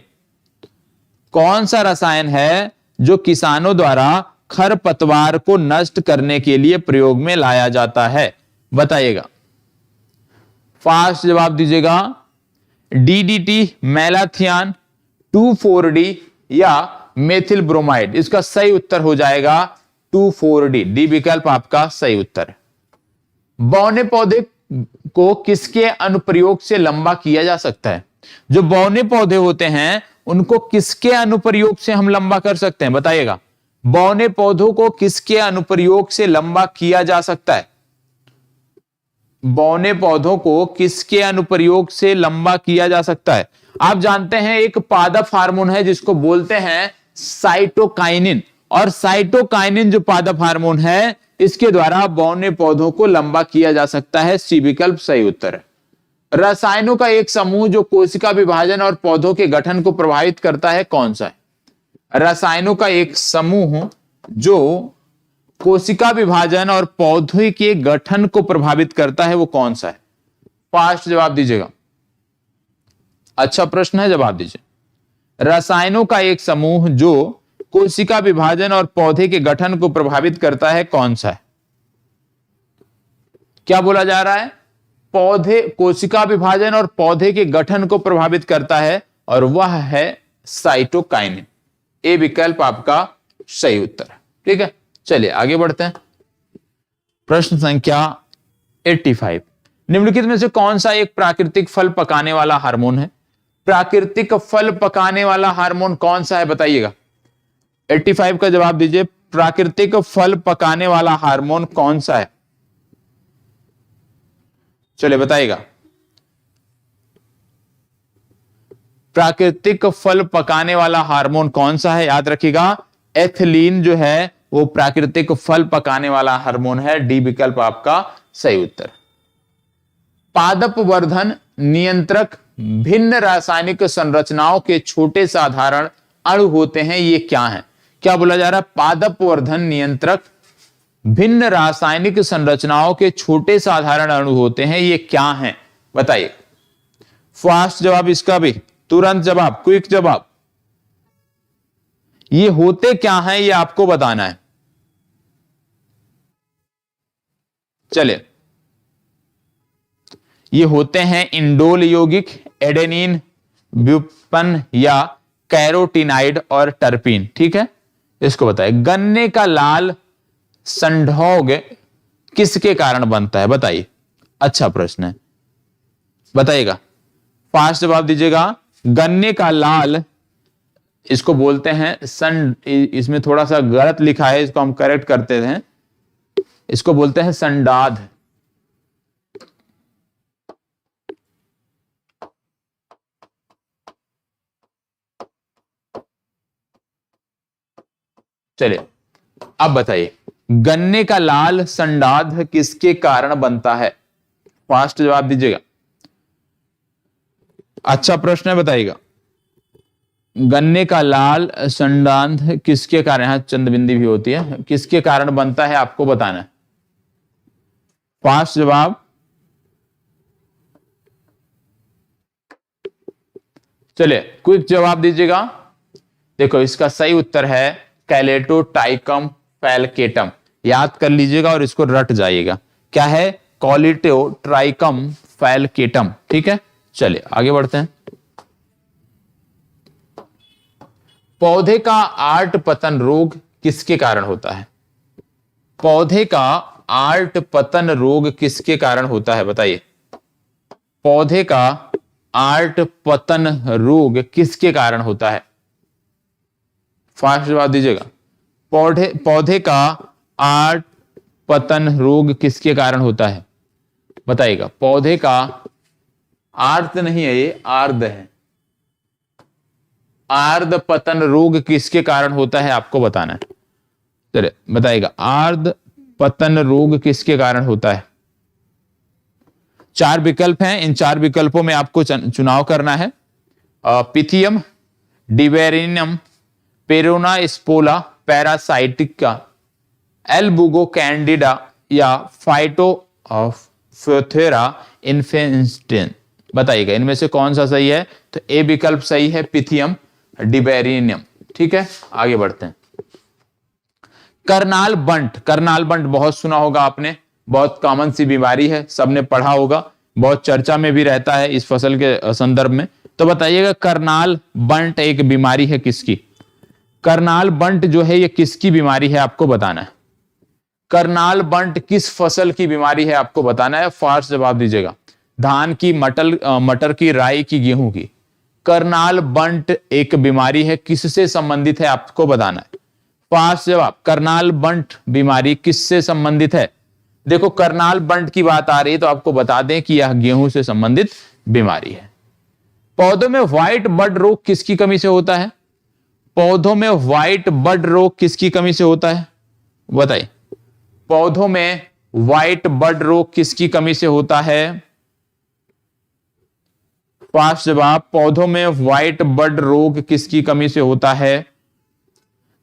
कौन सा रसायन है जो किसानों द्वारा खरपतवार को नष्ट करने के लिए प्रयोग में लाया जाता है? बताइएगा, फास्ट जवाब दीजिएगा। डीडीटी, मेलाथियान, 2,4-D या मेथिल ब्रोमाइड? इसका सही उत्तर हो जाएगा 2,4-D। डी विकल्प आपका सही उत्तर है। बौने पौधे को किसके अनुप्रयोग से लंबा किया जा सकता है? जो बौने पौधे होते हैं उनको किसके अनुप्रयोग से हम लंबा कर सकते हैं? बताइएगा, बौने पौधों को किसके अनुप्रयोग से लंबा किया जा सकता है? बौने पौधों को किसके अनुप्रयोग से लंबा किया जा सकता है? आप जानते हैं एक पादप हार्मोन है जिसको बोलते हैं साइटोकाइनिन, और साइटोकाइनिन जो पादप हार्मोन है इसके द्वारा बौने पौधों को लंबा किया जा सकता है। सी विकल्प सही उत्तर है। रसायनों का एक समूह जो कोशिका विभाजन और पौधों के गठन को प्रभावित करता है, कौन सा है? रसायनों का एक समूह जो कोशिका विभाजन और पौधे के गठन को प्रभावित करता है, वो कौन सा है? फास्ट जवाब दीजिएगा। अच्छा प्रश्न है, जवाब दीजिए। रसायनों का एक समूह जो कोशिका विभाजन और पौधे के गठन को प्रभावित करता है, कौन सा है? क्या बोला जा रहा है? पौधे, कोशिका विभाजन और पौधे के गठन को प्रभावित करता है और वह है साइटोकाइनिन। ए विकल्प आपका सही उत्तर है। ठीक है, चलिए आगे बढ़ते हैं। प्रश्न संख्या 85, निम्नलिखित में से कौन सा एक प्राकृतिक फल पकाने वाला हार्मोन है? प्राकृतिक फल पकाने वाला हार्मोन कौन सा है? बताइएगा। 85 का जवाब दीजिए। प्राकृतिक फल पकाने वाला हार्मोन कौन सा है? चलिए बताइएगा। प्राकृतिक फल पकाने वाला हार्मोन कौन सा है? याद रखिएगा, एथिलीन जो है वो प्राकृतिक फल पकाने वाला हार्मोन है। डी विकल्प आपका सही उत्तर। पादप वर्धन नियंत्रक भिन्न रासायनिक संरचनाओं के छोटे साधारण अणु होते हैं, ये क्या है? क्या बोला जा रहा है? पादप वर्धन नियंत्रक भिन्न रासायनिक संरचनाओं के छोटे साधारण अणु होते हैं, ये क्या है? बताइए। फास्ट जवाब इसका भी, तुरंत जवाब, क्विक जवाब। ये होते क्या हैं ये आपको बताना है। चलिए, ये होते हैं इंडोल यौगिक, एडेनिन, व्युत्पन्न या कैरोटीनाइड और टर्पीन। ठीक है, इसको बताइए। गन्ने का लाल संढोग किसके कारण बनता है? बताइए। अच्छा प्रश्न है, बताइएगा। फास्ट जवाब दीजिएगा। गन्ने का लाल, इसको बोलते हैं सन, इसमें थोड़ा सा गलत लिखा है, इसको हम करेक्ट करते हैं। इसको बोलते हैं संडाध। चलिए अब बताइए, गन्ने का लाल संडाध किसके कारण बनता है? फास्ट जवाब दीजिएगा। अच्छा प्रश्न है, बताइएगा। गन्ने का लाल संडाध किसके कारण, यहां चंद्रबिंदी भी होती है, किसके कारण बनता है आपको बताना है। फास्ट जवाब। चलिए क्विक जवाब दीजिएगा। देखो इसका सही उत्तर है कैलेटोट्राइकम फैलकेटम। याद कर लीजिएगा और इसको रट जाइएगा, क्या है? कैलेटोट्राइकम फैलकेटम। ठीक है, चलिए आगे बढ़ते हैं। पौधे का आर्ट पतन रोग किसके कारण होता है? पौधे का आर्ट पतन रोग किसके कारण होता है, बताइए। पौधे का आर्ट पतन रोग किसके कारण होता है? फास्ट जवाब दीजिएगा। पौधे का आर्ट पतन रोग किसके कारण होता है, बताइएगा। पौधे का आर्त नहीं है, ये आर्द है। आर्द पतन रोग किसके कारण होता है आपको बताना है। चलिए बताइएगा, आर्द पतन रोग किसके कारण होता है? 4 विकल्प हैं, इन 4 विकल्पों में आपको चुनाव करना है। पिथियम, डिवेरिनम, पेरोना स्पोला पैरासाइटिका, एल्बुगो कैंडिडा या फाइटोफोथेरा इन्फेस्टेंस। बताइएगा इनमें से कौन सा सही है? तो ए विकल्प सही है, पिथियम डिवेरिनियम। ठीक है, आगे बढ़ते हैं। करनाल बंट, करनाल बंट बहुत सुना होगा आपने, बहुत कॉमन सी बीमारी है, सबने पढ़ा होगा, बहुत चर्चा में भी रहता है इस फसल के संदर्भ में। तो बताइएगा करनाल बंट एक बीमारी है किसकी? करनाल बंट जो है ये किसकी बीमारी है आपको बताना है। करनाल बंट किस फसल की बीमारी है आपको बताना है। फास्ट जवाब दीजिएगा। धान की, मटर की, राई की, गेहूं की। करनाल बंट एक बीमारी है, किससे संबंधित है आपको बताना है। फास्ट जवाब, करनाल बंट बीमारी किससे संबंधित है? देखो करनाल बंट की बात आ रही है तो आपको बता दें कि यह गेहूं से संबंधित बीमारी है। पौधों में व्हाइट बड रोग किसकी कमी से होता है? पौधों में व्हाइट बड रोग किसकी कमी से होता है, बताइए। पौधों में व्हाइट बड रोग किसकी कमी से होता है? फास्ट जवाब, पौधों में व्हाइट बड रोग किसकी कमी से होता है?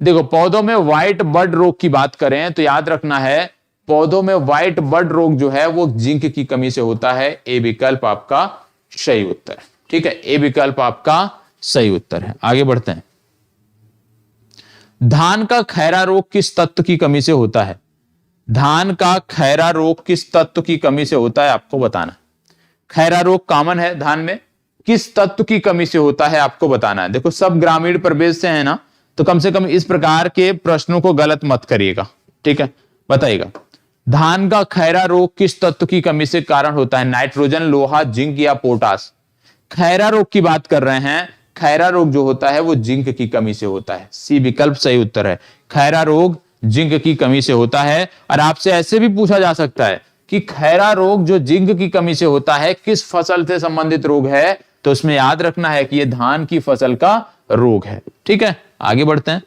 देखो पौधों में व्हाइट बड रोग की बात करें तो याद रखना है, पौधों में व्हाइट बड रोग जो है वो जिंक की कमी से होता है। ए विकल्प आपका सही उत्तर है। ठीक है, ए विकल्प आपका सही उत्तर है। आगे बढ़ते हैं। धान का खैरा रोग किस तत्व की कमी से होता है? धान का खैरा रोग किस तत्व की कमी से होता है आपको बताना। खैरा रोग कॉमन है धान में, किस तत्व की कमी से होता है आपको बताना है। देखो सब ग्रामीण प्रदेश से है ना, तो कम से कम इस प्रकार के प्रश्नों को गलत मत करिएगा। ठीक है, बताइएगा धान का खैरा रोग किस तत्व की कमी से कारण होता है? नाइट्रोजन, लोहा, जिंक या पोटास। खैरा रोग की बात कर रहे हैं, खैरा रोग जो होता है वो जिंक की कमी से होता है। सी विकल्प सही उत्तर है, खैरा रोग जिंक की कमी से होता है। और आपसे ऐसे भी पूछा जा सकता है कि खैरा रोग जो जिंक की कमी से होता है किस फसल से संबंधित रोग है, तो उसमें याद रखना है कि यह धान की फसल का रोग है। ठीक है, आगे बढ़ते हैं।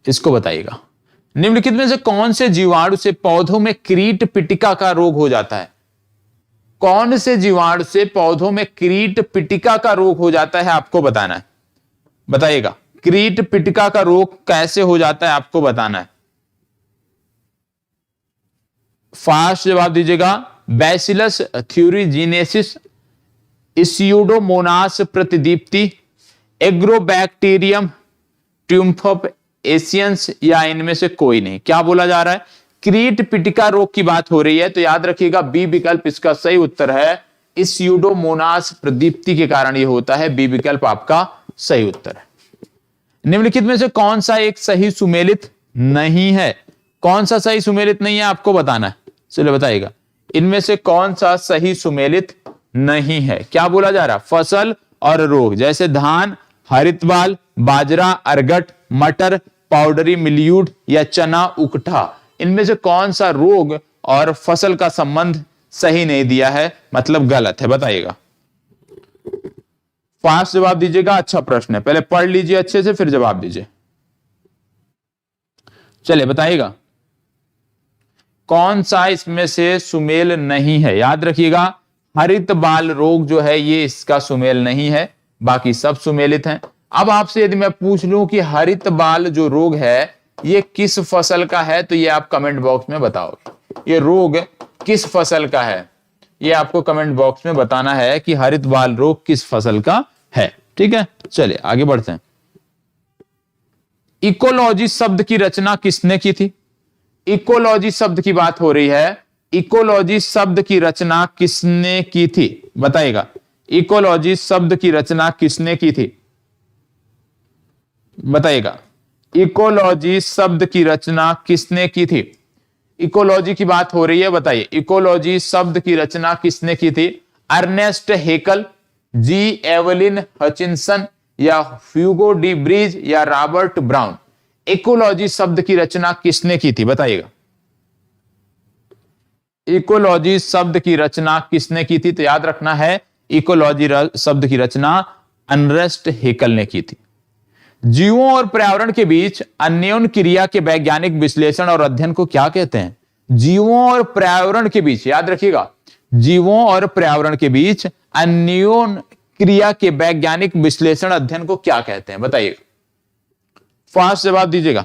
इसको बताइएगा, निम्नलिखित में से कौन से जीवाणु से पौधों में कीट पिटिका का रोग हो जाता है? कौन से जीवाणु से पौधों में कीट पिटिका का रोग हो जाता है आपको बताना है। बताइएगा कीट पिटिका का रोग कैसे हो जाता है आपको बताना है। फास्ट जवाब दीजिएगा। बैसिलस थ्यूरिजिनेसिस, स्यूडोमोनास प्रतिदीप्ति, एग्रोबैक्टीरियम ट्यूम्फफ एशियंस या इनमें से कोई नहीं। क्या बोला जा रहा है? कीट पिटिका रोग की बात हो रही है, तो याद रखिएगा बी विकल्प इसका सही उत्तर है। स्यूडोमोनास प्रतिदीप्ति के कारण यह होता है। बी विकल्प आपका सही उत्तर है। निम्नलिखित में से कौन सा एक सही सुमेलित नहीं है? कौन सा सही सुमेलित नहीं है आपको बताना है। चलिए बताइएगा इनमें से कौन सा सही सुमेलित नहीं है। क्या बोला जा रहा? फसल और रोग, जैसे धान, हरित बाल, बाजरा, अरगट, मटर, पाउडरी मिल्यूड या चना उकठा। इनमें से कौन सा रोग और फसल का संबंध सही नहीं दिया है, मतलब गलत है, बताइएगा। फास्ट जवाब दीजिएगा, अच्छा प्रश्न है, पहले पढ़ लीजिए अच्छे से फिर जवाब दीजिए। चलिए बताइएगा कौन सा इसमें से सुमेल नहीं है। याद रखिएगा हरित बाल रोग जो है ये इसका सुमेल नहीं है, बाकी सब सुमेलित हैं। अब आपसे यदि मैं पूछ लूं कि हरित बाल जो रोग है ये किस फसल का है, तो ये आप कमेंट बॉक्स में बताओगे। ये रोग किस फसल का है, ये आपको कमेंट बॉक्स में बताना है कि हरित बाल रोग किस फसल का है। ठीक है, चलिए आगे बढ़ते हैं। इकोलॉजी शब्द की रचना किसने की थी? इकोलॉजी शब्द की बात हो रही है। इकोलॉजी शब्द की रचना किसने की थी बताइएगा। इकोलॉजी शब्द की रचना किसने की थी बताइएगा। इकोलॉजी शब्द की रचना किसने की थी? इकोलॉजी की बात हो रही है, बताइए इकोलॉजी शब्द की रचना किसने की थी? अर्नेस्ट हेकल, जी एवलिन हचिंसन, या ह्यूगो डी ब्रीज, या रॉबर्ट ब्राउन। इकोलॉजी शब्द की रचना किसने की थी बताइएगा। इकोलॉजी शब्द की रचना किसने की थी? तो याद रखना है इकोलॉजी शब्द की रचना अर्नेस्ट हेकल ने की थी। जीवों और पर्यावरण के बीच अन्योन्य क्रिया के वैज्ञानिक विश्लेषण और अध्ययन को क्या कहते हैं? जीवों और पर्यावरण के बीच, याद रखिएगा, जीवों और पर्यावरण के बीच अन्योन्य क्रिया के वैज्ञानिक विश्लेषण अध्ययन को क्या कहते हैं बताइएगा। फास्ट जवाब दीजिएगा,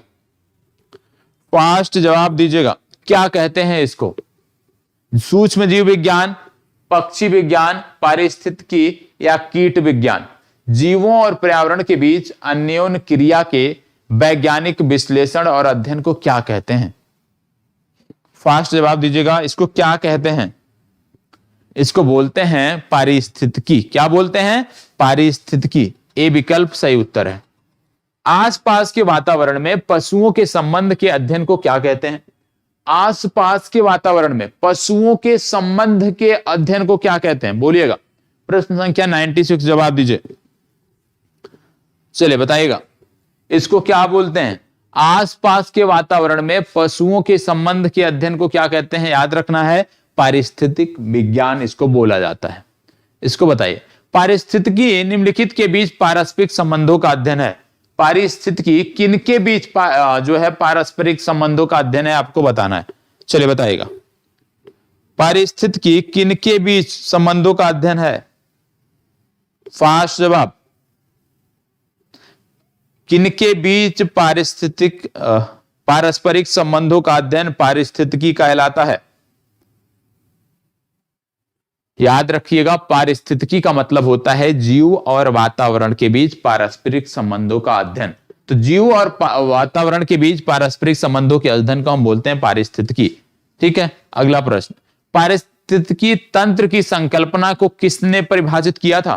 फास्ट जवाब दीजिएगा, क्या कहते हैं इसको? सूक्ष्म जीव विज्ञान, पक्षी विज्ञान, पारिस्थितिकी, या कीट विज्ञान। जीवों और पर्यावरण के बीच अन्योन्य क्रिया के वैज्ञानिक विश्लेषण और अध्ययन को क्या कहते हैं? फास्ट जवाब दीजिएगा, इसको क्या कहते हैं? इसको बोलते हैं पारिस्थितिकी। क्या बोलते हैं? पारिस्थितिकी। ए विकल्प सही उत्तर है। आसपास के वातावरण में पशुओं के संबंध के अध्ययन को क्या कहते हैं? आसपास के वातावरण में पशुओं के संबंध के अध्ययन को क्या कहते हैं बोलिएगा। प्रश्न संख्या 96 जवाब दीजिए, चलिए बताइएगा इसको क्या बोलते हैं? आसपास के वातावरण में पशुओं के संबंध के अध्ययन को क्या कहते हैं? याद रखना है पारिस्थितिक विज्ञान इसको बोला जाता है। इसको बताइए। पारिस्थितिकी निम्नलिखित के बीच पारस्परिक संबंधों का अध्ययन है। पारिस्थितिकी किनके बीच जो है पारस्परिक संबंधों का अध्ययन है आपको बताना है। चलिए बताइएगा पारिस्थितिकी किनके बीच संबंधों का अध्ययन है? फास्ट जवाब। किनके बीच पारस्परिक संबंधों का अध्ययन पारिस्थितिकी कहलाता है? याद रखिएगा पारिस्थितिकी का मतलब होता है जीव और वातावरण के बीच पारस्परिक संबंधों का अध्ययन। तो जीव और वातावरण के बीच पारस्परिक संबंधों के अध्ययन को हम बोलते हैं पारिस्थितिकी। ठीक है, अगला प्रश्न। पारिस्थितिकी तंत्र की संकल्पना को किसने परिभाषित किया था?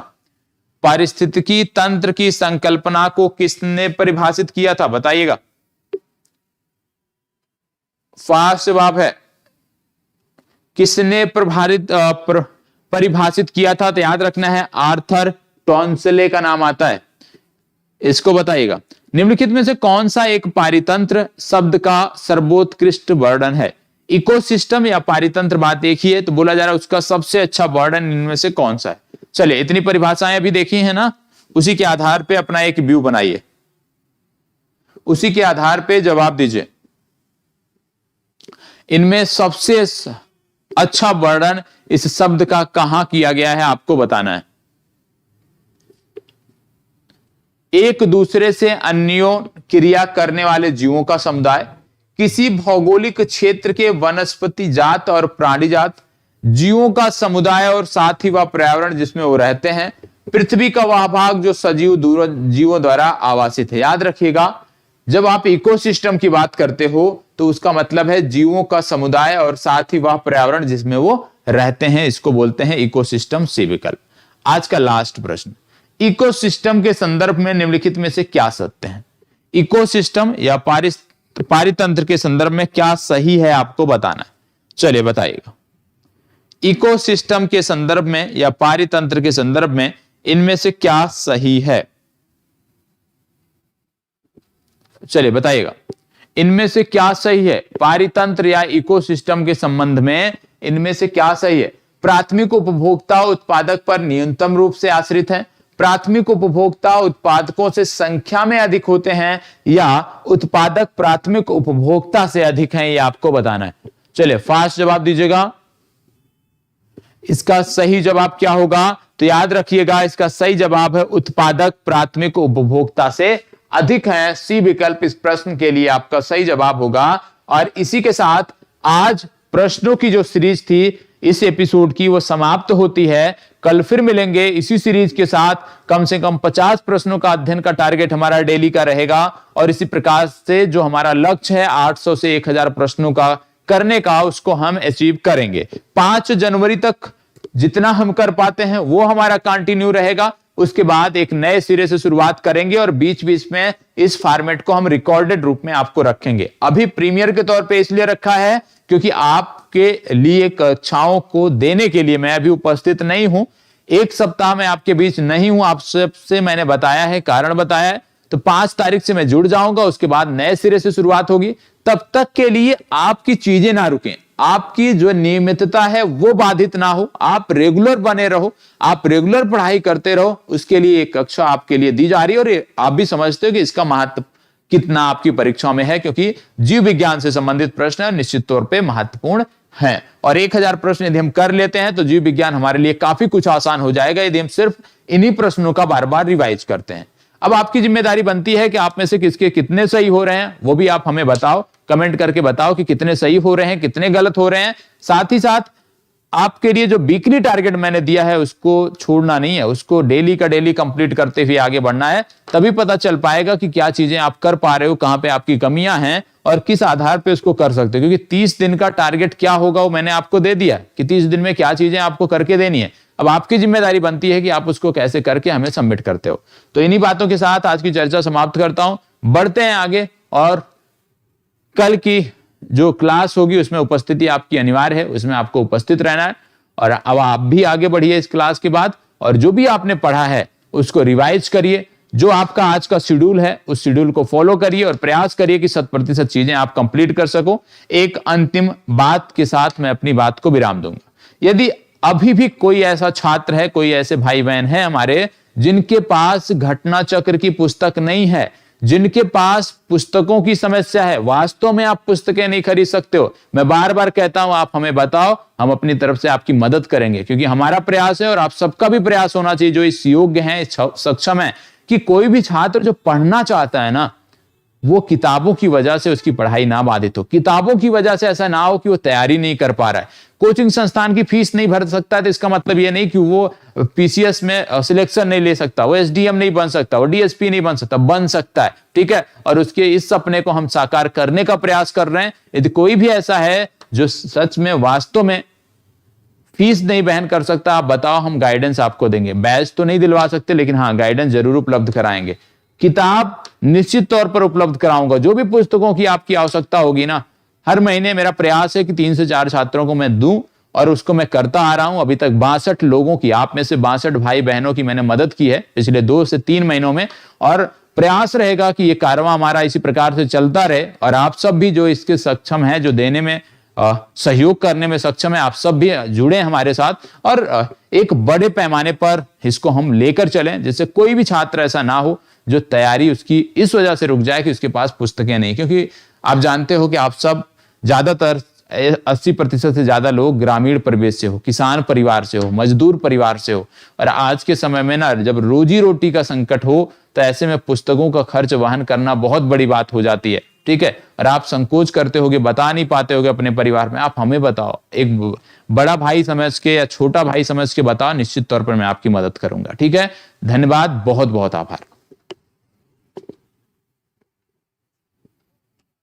पारिस्थितिकी तंत्र की संकल्पना को किसने परिभाषित किया था बताइएगा। फास्ट जवाब है किसने परिभाषित किया था? तो याद रखना है आर्थर टॉन्सले का नाम आता है। इसको बताइएगा निम्नलिखित में से कौन सा एक पारितंत्र शब्द का सर्वोत्कृष्ट वर्णन है? इकोसिस्टम या पारितंत्र बात एक ही है, तो बोला जा रहा है उसका सबसे अच्छा वर्णन इनमें से कौन सा है? चलिए इतनी परिभाषाएं अभी देखी है ना, उसी के आधार पे अपना एक व्यू बनाइए, उसी के आधार पे जवाब दीजिए। इनमें सबसे अच्छा वर्णन इस शब्द का कहां किया गया है आपको बताना है। एक दूसरे से अन्योन्य क्रिया करने वाले जीवों का समुदाय, किसी भौगोलिक क्षेत्र के वनस्पति जात और प्राणी जात, जीवों का समुदाय और साथ ही वह पर्यावरण जिसमें वो रहते हैं, पृथ्वी का वह भाग जो सजीव जीवों द्वारा आवासित है। याद रखिएगा जब आप इकोसिस्टम की बात करते हो तो उसका मतलब है जीवों का समुदाय और साथ ही वह पर्यावरण जिसमें वो रहते हैं, इसको बोलते हैं इकोसिस्टम। सी विकल्प। आज का लास्ट प्रश्न, इकोसिस्टम के संदर्भ में निम्नलिखित में से क्या सत्य है? इकोसिस्टम या पारितंत्र के संदर्भ में क्या सही है आपको बताना है। चलिए बताइएगा इकोसिस्टम के संदर्भ में या पारितंत्र के संदर्भ में इनमें से क्या सही है? चलिए बताइएगा इनमें से क्या सही है? पारितंत्र या इकोसिस्टम के संबंध में इनमें से क्या सही है? प्राथमिक उपभोक्ता उत्पादक पर न्यूनतम रूप से आश्रित है, प्राथमिक उपभोक्ता उत्पादकों से संख्या में अधिक होते हैं, या उत्पादक प्राथमिक उपभोक्ता से अधिक हैं, ये आपको बताना है। चलिए फास्ट जवाब दीजिएगा। इसका सही जवाब क्या होगा? तो याद रखिएगा इसका सही जवाब है उत्पादक प्राथमिक उपभोक्ता से अधिक है। सी विकल्प इस प्रश्न के लिए आपका सही जवाब होगा। और इसी के साथ आज प्रश्नों की जो सीरीज थी इस एपिसोड की वो समाप्त होती है। कल फिर मिलेंगे इसी सीरीज के साथ। कम से कम 50 प्रश्नों का अध्ययन का टारगेट हमारा डेली का रहेगा और इसी प्रकार से जो हमारा लक्ष्य है 800 से 1000 प्रश्नों का करने का, उसको हम अचीव करेंगे। 5 जनवरी तक जितना हम कर पाते हैं वो हमारा कंटिन्यू रहेगा। उसके बाद एक नए सिरे से शुरुआत करेंगे और बीच बीच में इस फॉर्मेट को हम रिकॉर्डेड रूप में आपको रखेंगे। अभी प्रीमियर के तौर पे इसलिए रखा है क्योंकि आपके लिए कक्षाओं को देने के लिए मैं अभी उपस्थित नहीं हूं, 1 सप्ताह में आपके बीच नहीं हूं। आप सबसे मैंने बताया है, कारण बताया है। तो 5 तारीख से मैं जुड़ जाऊंगा, उसके बाद नए सिरे से शुरुआत होगी। तब तक के लिए आपकी चीजें ना रुकें, आपकी जो नियमितता है वो बाधित ना हो, आप रेगुलर बने रहो, आप रेगुलर पढ़ाई करते रहो। उसके लिए एक कक्षा आपके लिए दी जा रही है और आप भी समझते हो कि इसका महत्व कितना आपकी परीक्षाओं में है, क्योंकि जीव विज्ञान से संबंधित प्रश्न निश्चित तौर पे महत्वपूर्ण हैं। और 1000 प्रश्न यदि हम कर लेते हैं तो जीव विज्ञान हमारे लिए काफी कुछ आसान हो जाएगा, यदि हम सिर्फ इन्हीं प्रश्नों का बार बार रिवाइज करते हैं। अब आपकी जिम्मेदारी बनती है कि आप में से किसके कितने सही हो रहे हैं वो भी आप हमें बताओ, कमेंट करके बताओ कि कितने सही हो रहे हैं, कितने गलत हो रहे हैं। साथ ही साथ आपके लिए जो वीकली टारगेट मैंने दिया है उसको छोड़ना नहीं है, उसको डेली का डेली कंप्लीट करते हुए आगे बढ़ना है। तभी पता चल पाएगा कि क्या चीजें आप कर पा रहे हो, कहां पे आपकी कमियां हैं और किस आधार पे उसको कर सकते हो। क्योंकि 30 दिन का टारगेट क्या होगा वो मैंने आपको दे दिया कि 30 दिन में क्या चीजें आपको करके देनी है। अब आपकी जिम्मेदारी बनती है कि आप उसको कैसे करके हमें सबमिट करते हो। तो इन्हीं बातों के साथ आज की चर्चा समाप्त करता हूं। बढ़ते हैं आगे और कल की जो क्लास होगी उसमें उपस्थिति आपकी अनिवार्य है, उसमें आपको उपस्थित रहना है। और अब आप भी आगे बढ़िए इस क्लास के बाद और जो भी आपने पढ़ा है उसको रिवाइज करिए। जो आपका आज का शेड्यूल है उस शेड्यूल को फॉलो करिए और प्रयास करिए कि 100% चीजें आप कंप्लीट कर सको। एक अंतिम बात के साथ मैं अपनी बात को विराम दूंगा। यदि अभी भी कोई ऐसा छात्र है, कोई ऐसे भाई बहन है हमारे जिनके पास घटना चक्र की पुस्तक नहीं है, जिनके पास पुस्तकों की समस्या है, वास्तव में आप पुस्तकें नहीं खरीद सकते हो, मैं बार बार कहता हूं आप हमें बताओ, हम अपनी तरफ से आपकी मदद करेंगे। क्योंकि हमारा प्रयास है और आप सबका भी प्रयास होना चाहिए जो इस योग्य है, सक्षम है, कि कोई भी छात्र जो पढ़ना चाहता है ना, वो किताबों की वजह से उसकी पढ़ाई ना बाधित हो, किताबों की वजह से ऐसा ना हो कि वो तैयारी नहीं कर पा रहा है। कोचिंग संस्थान की फीस नहीं भर सकता है तो इसका मतलब ये नहीं कि वो पीसीएस में सिलेक्शन नहीं ले सकता, वो एसडीएम नहीं बन सकता, वो डीएसपी नहीं बन सकता, बन सकता है, ठीक है। और उसके इस सपने को हम साकार करने का प्रयास कर रहे हैं। यदि कोई भी ऐसा है जो सच में वास्तव में फीस नहीं बहन कर सकता, आप बताओ, हम गाइडेंस आपको देंगे। बैच तो नहीं दिलवा सकते लेकिन हाँ गाइडेंस जरूर उपलब्ध कराएंगे। किताब निश्चित तौर पर उपलब्ध कराऊंगा। जो भी पुस्तकों की आपकी आवश्यकता होगी ना, हर महीने मेरा प्रयास है कि 3 से 4 छात्रों को मैं दूं और उसको मैं करता आ रहा हूं। अभी तक 62 लोगों की, आप में से 62 भाई बहनों की मैंने मदद की है पिछले 2 से 3 महीनों में। और प्रयास रहेगा कि ये कारवां हमारा इसी प्रकार से चलता रहे और आप सब भी जो इसके सक्षम है, जो देने में सहयोग करने में सक्षम है, आप सब भी जुड़े हमारे साथ और एक बड़े पैमाने पर इसको हम लेकर चलें, जिससे कोई भी छात्र ऐसा ना हो जो तैयारी उसकी इस वजह से रुक जाए कि उसके पास पुस्तकें नहीं। क्योंकि आप जानते हो कि आप सब ज्यादातर 80% से ज्यादा लोग ग्रामीण परिवेश से हो, किसान परिवार से हो, मजदूर परिवार से हो। और आज के समय में ना, जब रोजी रोटी का संकट हो तो ऐसे में पुस्तकों का खर्च वहन करना बहुत बड़ी बात हो जाती है, ठीक है। और आप संकोच करते होगे, बता नहीं पाते होगे अपने परिवार में, आप हमें बताओ, एक बड़ा भाई समझ के या छोटा भाई समझ के बताओ, निश्चित तौर पर मैं आपकी मदद करूंगा, ठीक है। धन्यवाद, बहुत बहुत आभार।